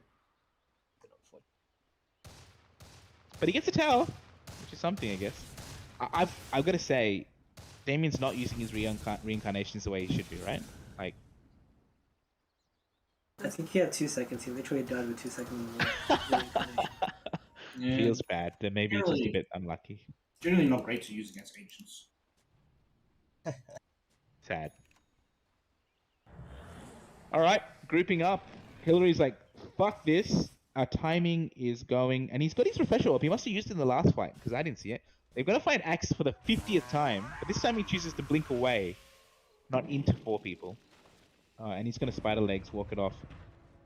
But he gets a tower, which is something, I guess. I've got to say, Damien's not using his reincarnations the way he should be, right? Like, I think he had 2 seconds. He literally died with 2 seconds. Feels bad. Then maybe it's just a bit unlucky. Generally not great to use against Ancients. Sad. Alright, grouping up. Hillary's like, fuck this. Our timing is going. And he's got his refresher up. He must have used it in the last fight, because I didn't see it. They're going to find Axe for the 50th time. But this time he chooses to blink away. Not into 4 people. And he's going to spider legs, walk it off.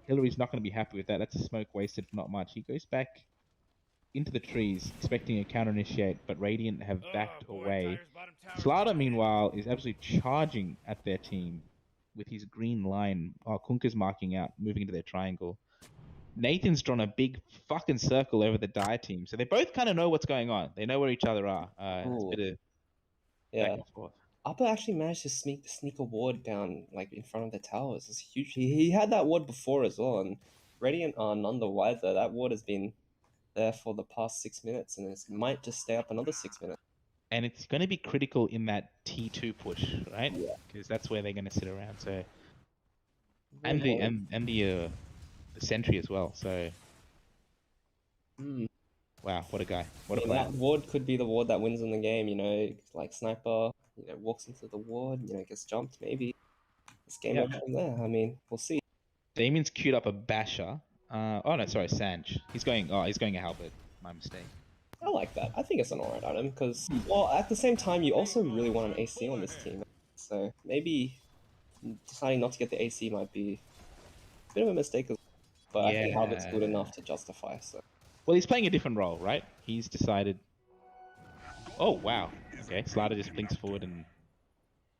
Hillary's not going to be happy with that. That's a smoke wasted for not much. He goes back into the trees, expecting a counter initiate, but Radiant have backed away. Slaughter, meanwhile, is absolutely charging at their team with his green line. Kunkka's marking out, moving into their triangle. Nathan's drawn a big fucking circle over the Dire team, so they both kind of know what's going on. They know where each other are. It's a bit of back and forth. Appa actually managed to sneak a ward down in front of the towers. It's huge. He had that ward before as well, and Radiant are none the wiser. That ward has been there for the past 6 minutes, and it might just stay up another 6 minutes. And it's going to be critical in that T2 push, right? Yeah. Because that's where they're going to sit around. So, and the sentry as well. So, Wow, what a guy. I What a mean, player. that ward could be the ward that wins in the game, you know, like Sniper, walks into the ward, gets jumped, maybe. It's game Yeah. over from there. I mean, we'll see. Damien's queued up a basher. Oh no, sorry, Sanj. He's going a halberd. My mistake. I like that. I think it's an alright item, because, well, at the same time, you also really want an AC on this team. So maybe deciding not to get the AC might be a bit of a mistake, but I think halberd's good enough to justify, so. Well, he's playing a different role, right? He's decided... Oh, wow. Okay, Slider just blinks forward and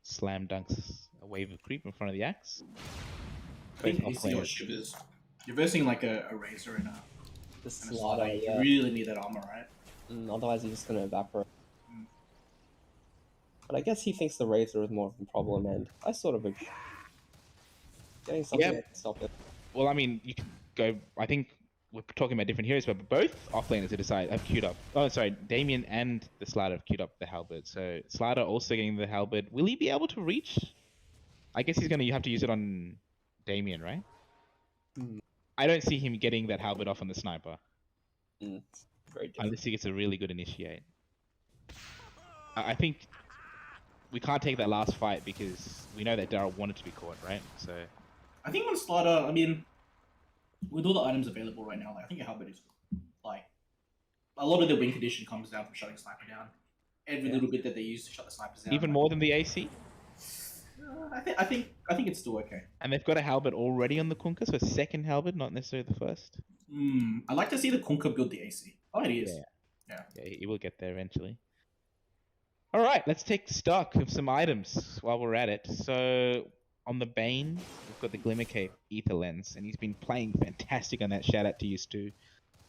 slam dunks a wave of creep in front of the axe. I think Both AC or players. shivers. You're versing like a Razor and a This and a Slider, Slider. yeah. You really need that armor, right? Otherwise, he's just going to evaporate. Mm. But I guess he thinks the Razor is more of a problem, and I sort of agree. Getting something that can stop it. Well, I mean, you can go... I think we're talking about different heroes, but both offlaners have queued up. Oh, sorry, Damien and the Slider have queued up the halberd. So Slider also getting the halberd. Will he be able to reach? I guess you have to use it on Damien, right? I don't see him getting that halberd off on the Sniper. Very different. Unless he gets a really good initiate. I think we can't take that last fight because we know that Darryl wanted to be caught, right? So I think on Slider, I mean, with all the items available right now, like, I think a halberd is good. Like, a lot of the win condition comes down from shutting Sniper down. Every little bit that they use to shut the snipers down. even more than the AC. I think it's still okay. And they've got a halberd already on the Kunkka, so a second halberd, not necessarily the first. I'd like to see the Kunkka build the AC. Oh, it is. Yeah, he will get there eventually. All right, let's take stock of some items while we're at it. So on the Bane, we've got the Glimmer Cape, Ether Lens, and he's been playing fantastic on that. Shout out to you, Stu.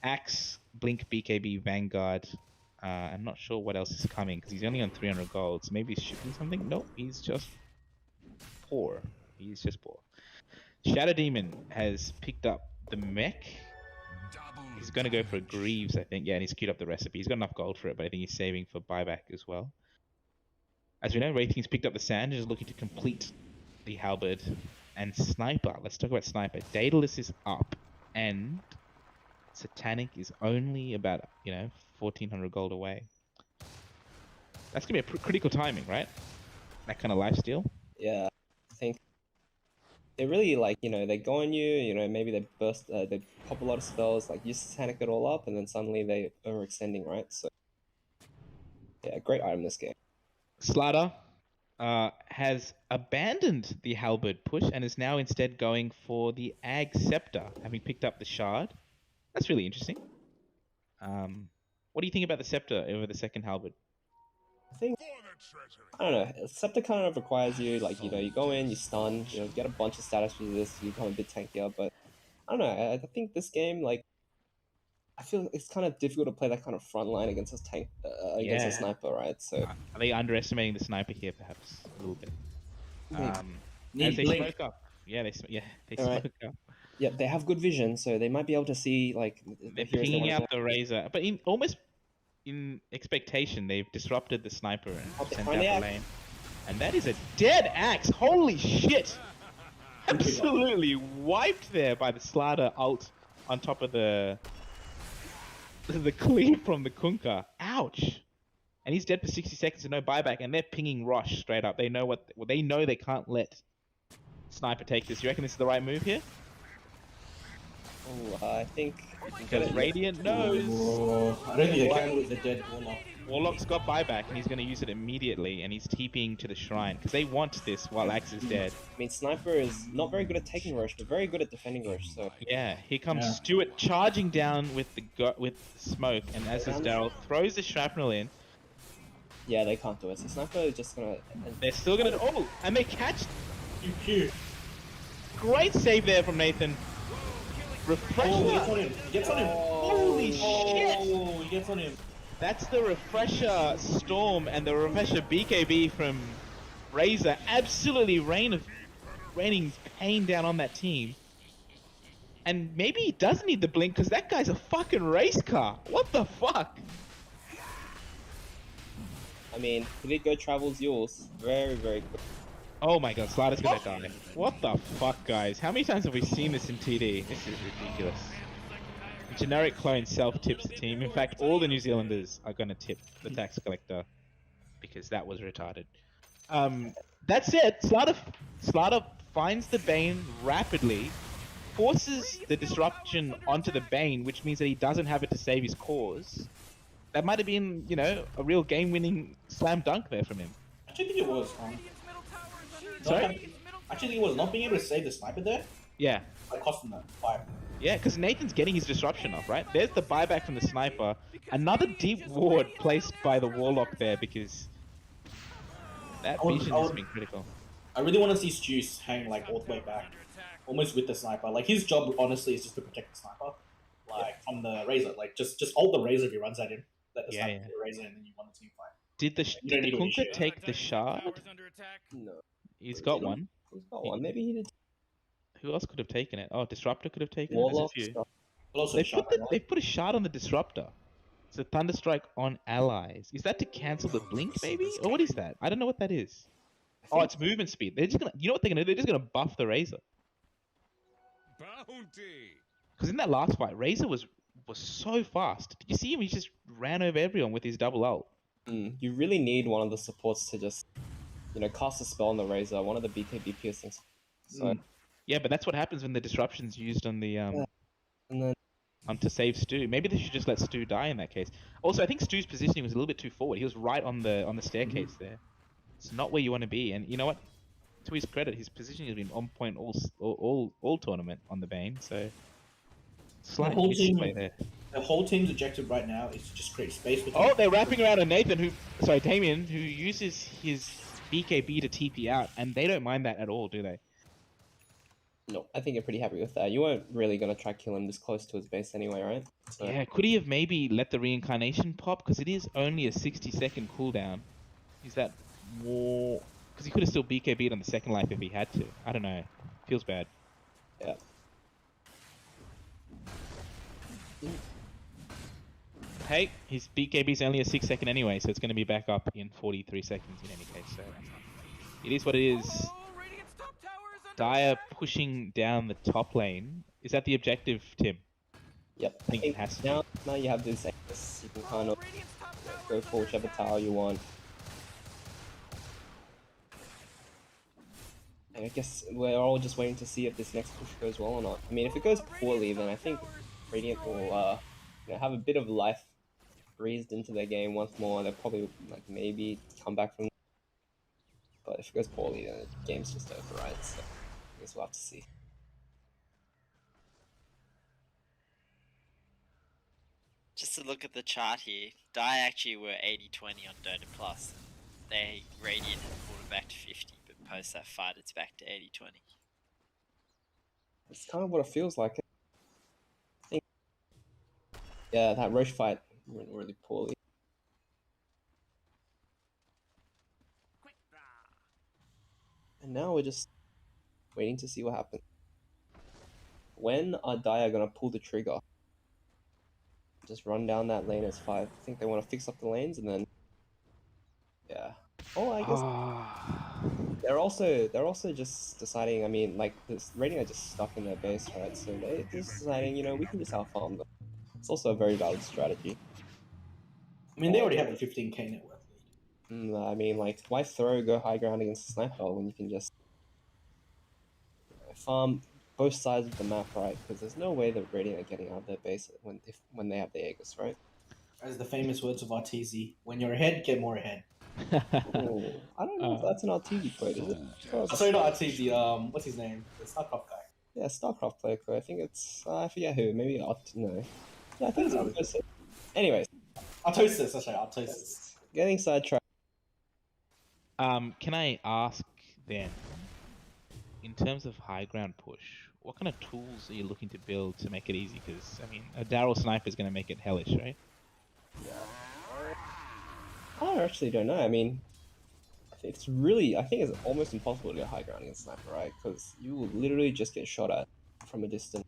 Axe, Blink, BKB, Vanguard. I'm not sure what else is coming because he's only on 300 gold. So maybe he's shipping something. Nope, he's just poor. He's just poor. Shadow Demon has picked up the mech. He's going to go for a Greaves, I think. Yeah, and he's queued up the recipe. He's got enough gold for it, but I think he's saving for buyback as well. As we know, Wraithking's picked up the Sand and is looking to complete the halberd. And Sniper, let's talk about Sniper. Daedalus is up, and Satanic is only about, 1,400 gold away. That's going to be a critical timing, right? That kind of lifesteal. Yeah, I think they really they go on you, maybe they burst, they pop a lot of spells, use Satanic it all up, and then suddenly they overextending, right? So, yeah, great item this game. Slider has abandoned the halberd push and is now instead going for the Ag Scepter, having picked up the Shard. That's really interesting. What do you think about the Scepter over the second halberd? I think, I don't know, Scepter kind of requires you, you go in, you stun, get a bunch of status resist, you become a bit tankier, but I don't know, I think this game, I feel it's kind of difficult to play that kind of front line against a tank, against a sniper, right? So are they underestimating the sniper here, perhaps a little bit? As they Blink. smoke up, they smoke up. Yeah, they have good vision, so they might be able to see They're pinging out the Razor, but in expectation, they've disrupted the sniper and sent out the lane. And that is a dead axe. Holy shit! Absolutely wiped there by the Slider ult on top of the cleave from the Kunkka. Ouch! And he's dead for 60 seconds and no buyback, and they're pinging Rosh straight up. They know they know they can't let Sniper take this. You reckon this is the right move here? Oh, I think Because Radiant knows. I don't think they can with the dead Warlock. Warlock's got buyback and he's going to use it immediately, and he's TPing to the shrine because they want this while Axe is dead. I mean, Sniper is not very good at taking Rosh, but very good at defending Rosh. So Yeah, here comes Stuart charging down with the smoke, and as does Darryl, throws the shrapnel in. yeah, they can't do it. So Sniper is just gonna. They're still going to. Oh, and they catch. Pew. Great save there from Nathan. Refresher. He gets on him. Holy shit! Oh, he gets on him. That's the Refresher Storm and the Refresher BKB from Razor. Absolutely raining pain down on that team. And maybe he does need the blink because that guy's a fucking race car. What the fuck? I mean, he did go Travels Yules very, very quick. Oh my god, Slider's gonna die. What the fuck, guys? How many times have we seen this in TD? This is ridiculous. GenericClone self-tips the team. In fact, all the New Zealanders are going to tip the tax collector because that was retarded. That said, Slaughter finds the Bane rapidly, forces the disruption onto the Bane, which means that he doesn't have it to save his cause. That might have been, a real game-winning slam dunk there from him. I actually think it was. Sorry? I actually think it was not being able to save the sniper there. Yeah. Like cost him that 5. Yeah, because Nathan's getting his disruption off, right? There's the buyback from the sniper. Another deep ward placed by the Warlock there because that vision has been critical. I really want to see Stews hang like all the way back, almost with the sniper. Like his job, honestly, is just to protect the sniper, like from the Razor. Like just hold the Razor if he runs at him. Let the sniper hit the Razor, and then you won the team fight. Did the Kunkka take the shard? No. He's got one. He's got one. Maybe he did. Who else could have taken it? Oh, Disruptor could have taken Warlock. it. They've put a shard on the Disruptor. It's a Thunderstrike on allies. Is that to cancel the blink, maybe? Or what is that? I don't know what that is. Oh, it's movement speed. They're just gonna. You know what they're gonna do? They're just gonna buff the Razor. Bounty. Because in that last fight, Razor was so fast. Did you see him? He just ran over everyone with his double ult. You really need one of the supports to just, cast a spell on the Razor. One of the BKB piercings. So. Yeah, but that's what happens when the disruption's used on the and then to save Stu. Maybe they should just let Stu die in that case. Also, I think Stu's positioning was a little bit too forward. He was right on the staircase there. It's not where you want to be. And you know what? To his credit, his positioning has been on point all tournament on the Bane. So slight misplay there. The whole team's objective right now is to just create space between. Oh, they're wrapping around on Damien, who uses his BKB to TP out, and they don't mind that at all, do they? No, I think you're pretty happy with that. You weren't really going to try kill him this close to his base anyway, right? So... Yeah, could he have maybe let the reincarnation pop? Because it is only a 60-second cooldown. Is that more... Because he could have still BKB'd on the second life if he had to. I don't know. Feels bad. Yeah. Hey, his BKB's only a 6-second anyway, so it's going to be back up in 43 seconds in any case. So it is what it is. Dire pushing down the top lane. Is that the objective, Tim? Yep. I think it has to now you have this Aegis. You can kind of go for whichever tower you want. And I guess we're all just waiting to see if this next push goes well or not. I mean, if it goes poorly, then I think Radiant will have a bit of life breathed into their game once more. They'll probably maybe come back from. But if it goes poorly, then the game's just over, right? So I guess we'll have to see. Just to look at the chart here, Die actually were 80-20 on Dota Plus. They Radiant had pulled it back to 50, but post that fight it's back to 80-20. It's kind of what it feels like. I think, yeah, that Roche fight went really poorly. And now we're just waiting to see what happens. When are Dire gonna pull the trigger? Just run down that lane as 5. I think they want to fix up the lanes and then, yeah. Oh, I guess they're also just deciding. I mean, this Radiant are just stuck in their base, right? So they're just deciding, we can just outfarm them. It's also a very valid strategy. I mean, they already have a 15k net worth lead. I mean, why go high ground against a sniper when you can just farm both sides of the map, right? Because there's no way that Radiant are getting out of their base when they have the Aegis, right? As the famous words of Arteezy, when you're ahead, get more ahead. Ooh, I don't know if that's an Arteezy quote, is it? Oh, sorry, not Arteezy. What's his name? The StarCraft guy. Yeah, StarCraft player quote. I think it's I forget who. Maybe no. Yeah, I think it's Arteezy. Anyways, Artosis. That's right, Artosis. Getting sidetracked. Can I ask then, in terms of high ground push, what kind of tools are you looking to build to make it easy? Because, I mean, a Darryl sniper is going to make it hellish, right? I actually don't know. I mean, I think it's almost impossible to get high ground against sniper, right? Because you will literally just get shot at from a distance.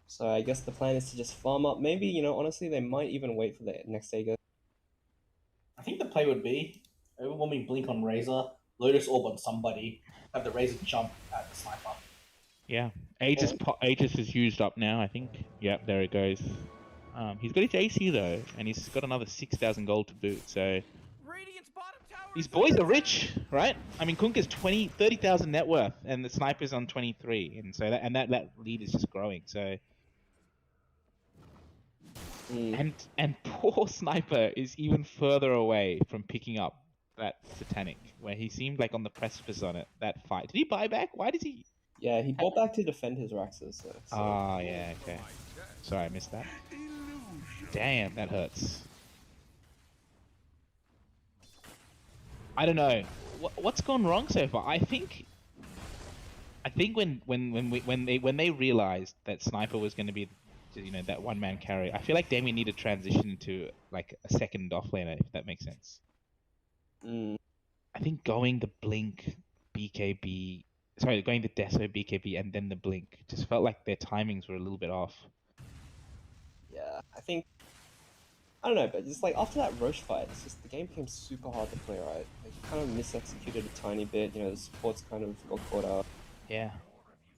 So I guess the plan is to just farm up. Maybe, honestly, they might even wait for the next Aegis. I think the play would be overwhelming blink on Razor, Lotus Orb on somebody, have the Razor jump at the sniper. Yeah. Aegis is used up now, I think. Yep, there it goes. He's got his AC though, and he's got another 6,000 gold to boot. So Radiant's bottom tower these is boys under are rich, right? I mean, Kunkka's 30,000 net worth, and the sniper's on 23, and so that lead is just growing. So and poor sniper is even further away from picking up that satanic, where he seemed like on the precipice on it. That fight. Did he buy back? Why did he? Yeah, he bought back to defend his Raxus. So. Ah, yeah, okay. Sorry, I missed that. Damn, that hurts. I don't know. What's gone wrong so far? I think when they realized that Sniper was going to be, that one man carry, I feel like Damien needed to transition into like a second offlaner, if that makes sense. I think going the Blink, BKB, going the Deso, BKB, and then the Blink just felt like their timings were a little bit off. Yeah, I don't know, but just like after that Roche fight, it's just the game became super hard to play, right? Like, kind of misexecuted a tiny bit, the supports kind of got caught up. Yeah.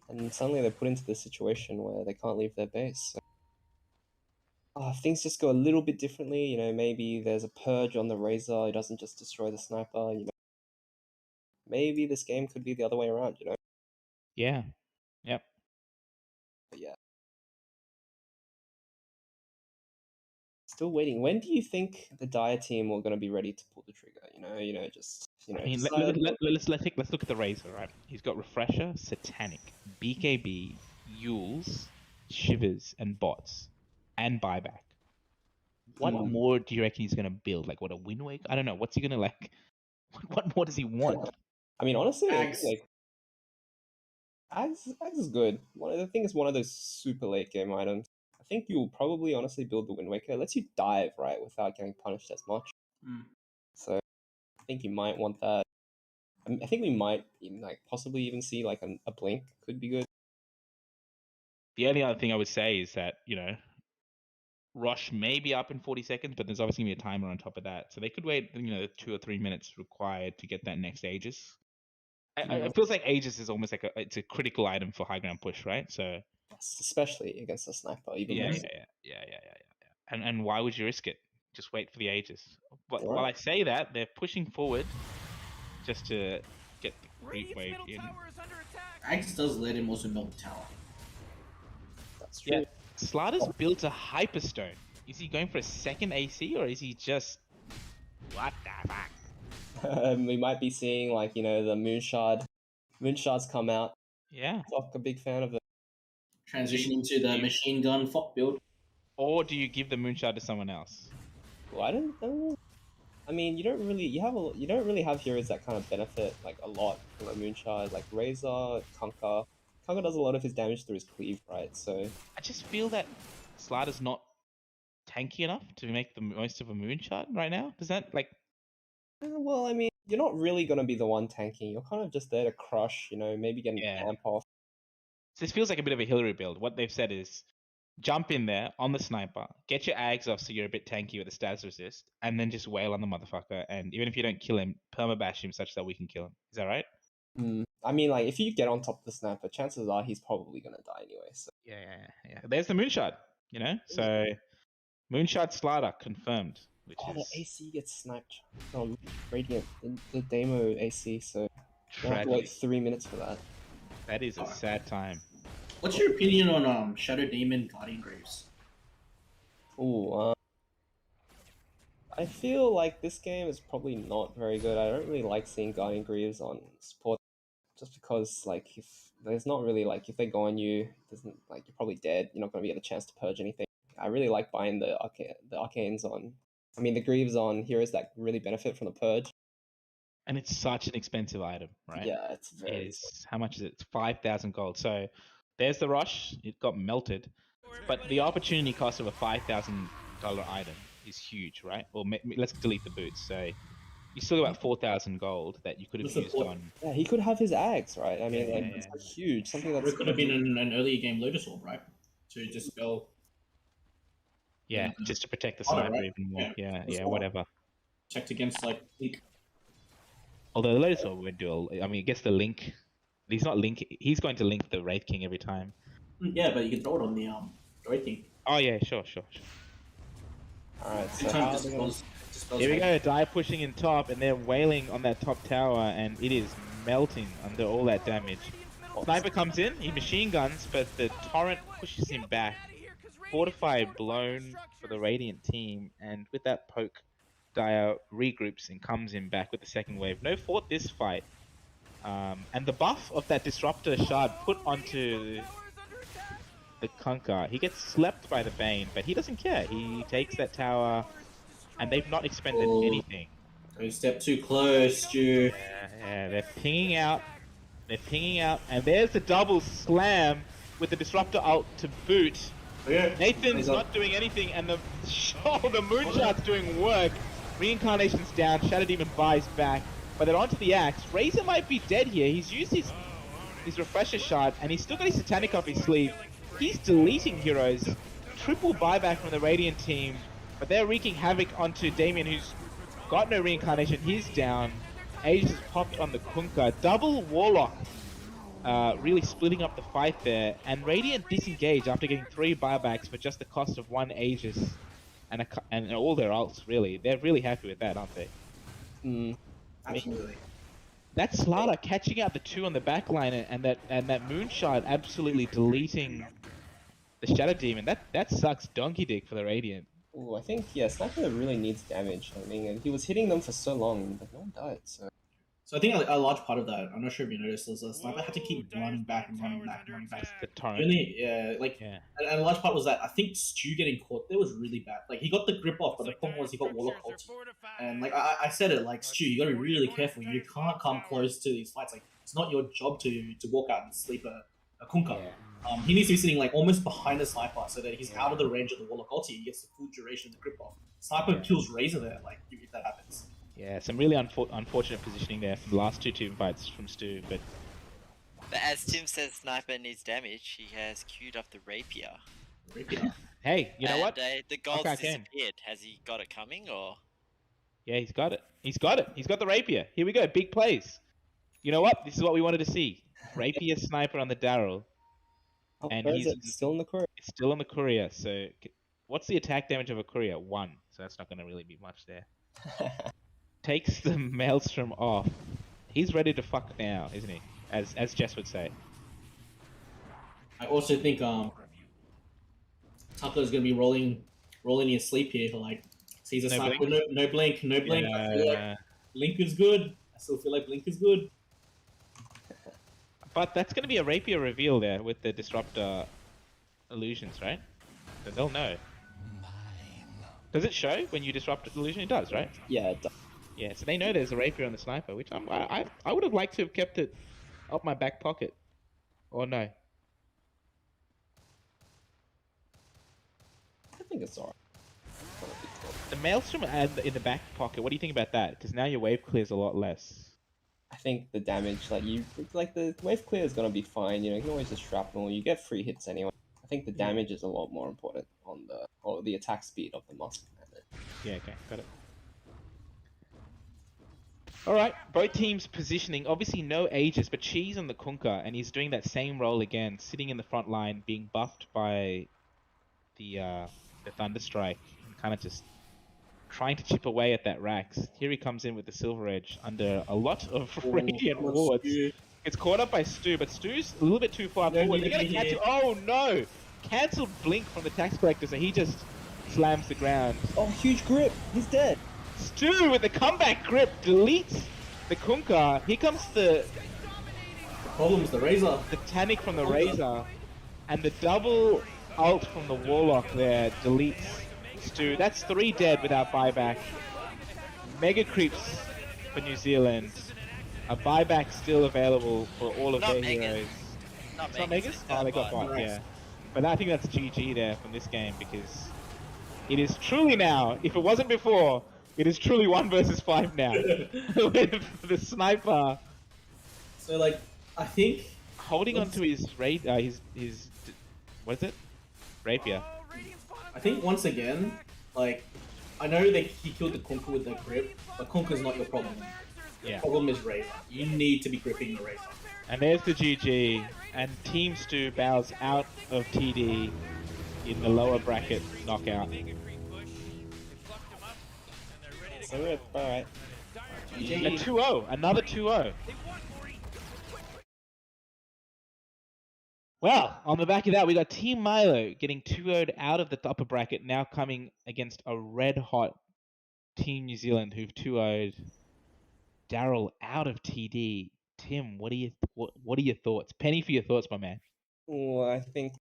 And suddenly they're put into this situation where they can't leave their base. So, if things just go a little bit differently, maybe there's a purge on the Razor, it doesn't just destroy the sniper, maybe this game could be the other way around, Yeah. Yep. But yeah. Still waiting. When do you think the Dire team are going to be ready to pull the trigger? I mean, let's look at the Razor, right? He's got Refresher, Satanic, BKB, Yules, Shivers, and Bots, and Buyback. What more do you reckon he's gonna build? Like, what, a Wind Waker? I don't know. What's he gonna like? What more does he want? I mean, honestly, Ags. Ags is good. I think it's one of those super late game items. I think you'll probably honestly build the Wind Waker. It lets you dive, right, without getting punished as much. So I think you might want that. I think we might possibly even see like a Blink could be good. The only other thing I would say is that, Rush may be up in 40 seconds, but there's obviously going to be a timer on top of that. So they could wait, 2 or 3 minutes required to get that next Aegis. It feels like Aegis is almost like it's a critical item for high ground push, right? So Yes, especially against the sniper. Even yeah. more. And why would you risk it? Just wait for the Aegis. But Right. while I say that, they're pushing forward just to get the creep wave in. Ags does let him also melt the tower. That's true. Yeah, Slaughter's built a Hyperstone. Is he going for a second AC, or is he just... What the fuck? We might be seeing the Moonshard. Moonshards come out. Yeah. I'm a big fan of it. Transitioning to the machine gun Fok build. Or do you give the Moonshard to someone else? Well, I don't know. I mean, you don't really have heroes that kind of benefit a lot from a Moonshard, like Razor, Kunkka. Kunkka does a lot of his damage through his cleave, right? So I just feel that Slaughter's not tanky enough to make the most of a Moonshard right now. Does that well, I mean, you're not really gonna be the one tanking. You're kind of just there to crush, maybe get an amp off. So this feels like a bit of a Hillary build. What they've said is jump in there on the sniper, get your Ags off so you're a bit tanky with the status resist, and then just wail on the motherfucker. And even if you don't kill him, permabash him such that we can kill him. Is that right? I mean, if you get on top of the sniper, chances are he's probably gonna die anyway. So Yeah. There's the Moonshard, So Moonshard Slaughter confirmed. the AC gets sniped from Radiant, the Demo AC, so you have to wait 3 minutes for that. That is a sad time. What's your opinion on Shadow Demon Guardian Graves? Ooh, I feel like this game is probably not very good. I don't really like seeing Guardian Greaves on support, just because if there's not really if they go on you, doesn't you're probably dead. You're not gonna get a chance to purge anything. I really like buying the arcanes on. I mean, the Greaves on heroes that really benefit from the purge. And it's such an expensive item, right? Yeah, it's very expensive. How much is it? It's 5,000 gold. So there's the rush. It got melted. But the opportunity cost of a $5,000 item is huge, right? Or let's delete the boots. So you still got about 4,000 gold that you could have used on. Yeah, he could have his Ags, right? I mean, it's huge. Something that's could have been an early game Lotus Orb, right? To dispel. Yeah, just to protect the sniper even more. Yeah, whatever. Checked against Link. Although the Lotus Orb would do. I mean, I guess the Link He's not link. He's going to link the Wraith King every time. Yeah, but you can throw it on the rating. Oh yeah, sure. Alright, so Anytime how it are they gonna... dispels Here we Wraith. go. Die pushing in top, and they're wailing on that top tower, and it is melting under all that damage. Sniper comes in. He machine guns, but the torrent pushes him back. Fortify blown for the Radiant team, and with that poke, Dire regroups and comes in back with the second wave. No fought this fight. And the buff of that Disruptor shard put onto the Kunkka. He gets slept by the Bane, but he doesn't care. He takes that tower, and they've not expended anything. Don't step too close, Stu. Yeah, they're pinging out. And there's the double slam with the Disruptor ult to boot. Yeah. Nathan's not doing anything, and the Moonshot's doing work. Reincarnation's down, Shadow Demon buys back, but they're onto the axe. Razor might be dead here. He's used his Refresher shard, and he's still got his Satanic up his sleeve. He's deleting heroes. Triple buyback from the Radiant team, but they're wreaking havoc onto Damien, who's got no Reincarnation. He's down. Age has popped on the Kunkka. Double Warlock, really splitting up the fight there. And Radiant disengage after getting 3 buybacks for just the cost of 1 Aegis and all their ults, really. They're really happy with that, aren't they? Absolutely. That Slaughter catching out the 2 on the backline and that Moonshot absolutely deleting the Shadow Demon. That sucks donkey dick for the Radiant. Ooh, I think, yeah, Sniper really needs damage. I mean, he was hitting them for so long, but no one died, so... So I think a large part of that, I'm not sure if you noticed, was Sniper had to keep running back. The torrent. Really, yeah, and a large part was that I think Stu getting caught there was really bad. Like, he got the grip off, but the problem was he got Warlock ulti. And, like, I said it, like, Stu, you gotta be really careful. You can't come close to these fights. Like, it's not your job to walk out and sleep a Kunkka. Yeah. He needs to be sitting, like, almost behind the Sniper so that he's out of the range of the Warlock ulti. He gets the full duration of the grip off. Sniper kills Razor there, like, if that happens. Yeah, some really unfortunate positioning there from the last two team fights from Stu, but as Tim says Sniper needs damage, he has queued up the Rapier. hey, you know what? The gold's Okay, disappeared. Has he got it coming, or...? Yeah, he's got it. He's got the Rapier. Here we go, big plays. You know what? This is what we wanted to see. Rapier Sniper on the Darryl. Oh, And where he's is it? Still in the courier? It's still on the Courier, so... What's the attack damage of a Courier? 1, so that's not going to really be much there. Takes the Maelstrom off. He's ready to fuck now, isn't he? As Jess would say. I also think Tucker's gonna be rolling in his sleep here. Like, sees a Sniper, no blink. Yeah. I feel like Blink is good. I still feel like Blink is good. But that's going to be a Rapier reveal there with the Disruptor illusions, right? So they'll know. Does it show when you disrupt the illusion? It does, right? Yeah, it does. Yeah, so they know there's a Rapier on the Sniper, which I would have liked to have kept it up my back pocket. Or no. I think it's alright. The Maelstrom in the back pocket, what do you think about that? Because now your wave clears a lot less. I think the damage, the wave clear is gonna be fine. You know, you can always just shrapnel. You get free hits anyway. I think the damage is a lot more important on the attack speed of the Musk. Yeah, okay, got it. Alright, both teams positioning. Obviously no Aegis, but Cheese on the Kunkka, and he's doing that same role again, sitting in the front line, being buffed by the Thunderstrike, and kind of just trying to chip away at that Rax. Here he comes in with the Silver Edge under a lot of Radiant wards. It's caught up by Stu, but Stu's a little bit too far forward. They're gonna catch it. Oh no! Cancelled Blink from the Tax Collector, so he just slams the ground. Oh, huge grip! He's dead! Stu with the comeback grip deletes the Kunkka. Here comes the Problem's the Razor. The Tanic from the Razor. And the double ult from the Warlock there deletes Stu. That's 3 dead without buyback. Mega creeps for New Zealand. A buyback still available for all of their heroes. It's not Megas? Oh, they got bought, yeah. But I think that's GG there from this game, because it is truly now, if it wasn't before, it is truly 1 versus 5 now. With the Sniper. So, like, I think... holding on to his what is it? Rapier. I think once again, like, I know that he killed the Kunkka with that grip, but Kunkka's not your problem. The problem is Razor. You need to be gripping the Razor. And there's the GG, and Team Stu bows out of TD in the lower bracket knockout. So good. All right. A GG. 2-0, another 2-0. Well, on the back of that, we got Team Milo getting 2-0'd out of the upper bracket, now coming against a red-hot Team New Zealand who've 2-0'd Darryl out of TD. Tim, what are your thoughts? Penny for your thoughts, my man. Well, I think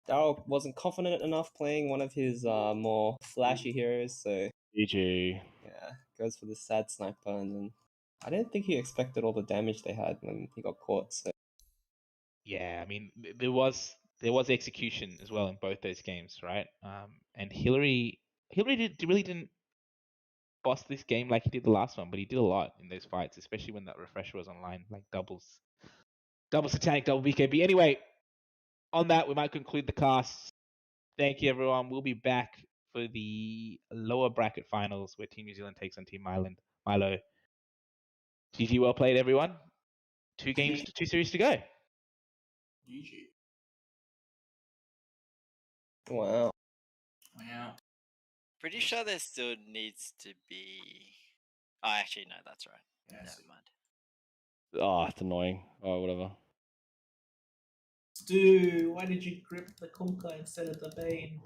Darryl wasn't confident enough playing one of his more flashy heroes, so GG. yeah, goes for the sad sniper, and then I didn't think he expected all the damage they had when he got caught. So Yeah, I mean, there was execution as well in both those games, right? And Hillary really didn't boss this game like he did the last one, but he did a lot in those fights, especially when that refresher was online, like double satanic, double BKB. Anyway, on that, we might conclude the cast. Thank you, everyone. We'll be back for the lower bracket finals where Team New Zealand takes on Team Milo. GG, well played, everyone. 2 series to go. GG. wow. Wow. Pretty sure there still needs to be. Oh, actually, no, that's right. Yeah, Never mind. Oh, it's annoying. Oh, whatever. Stu, why did you grip the Kunkka instead of the Bane?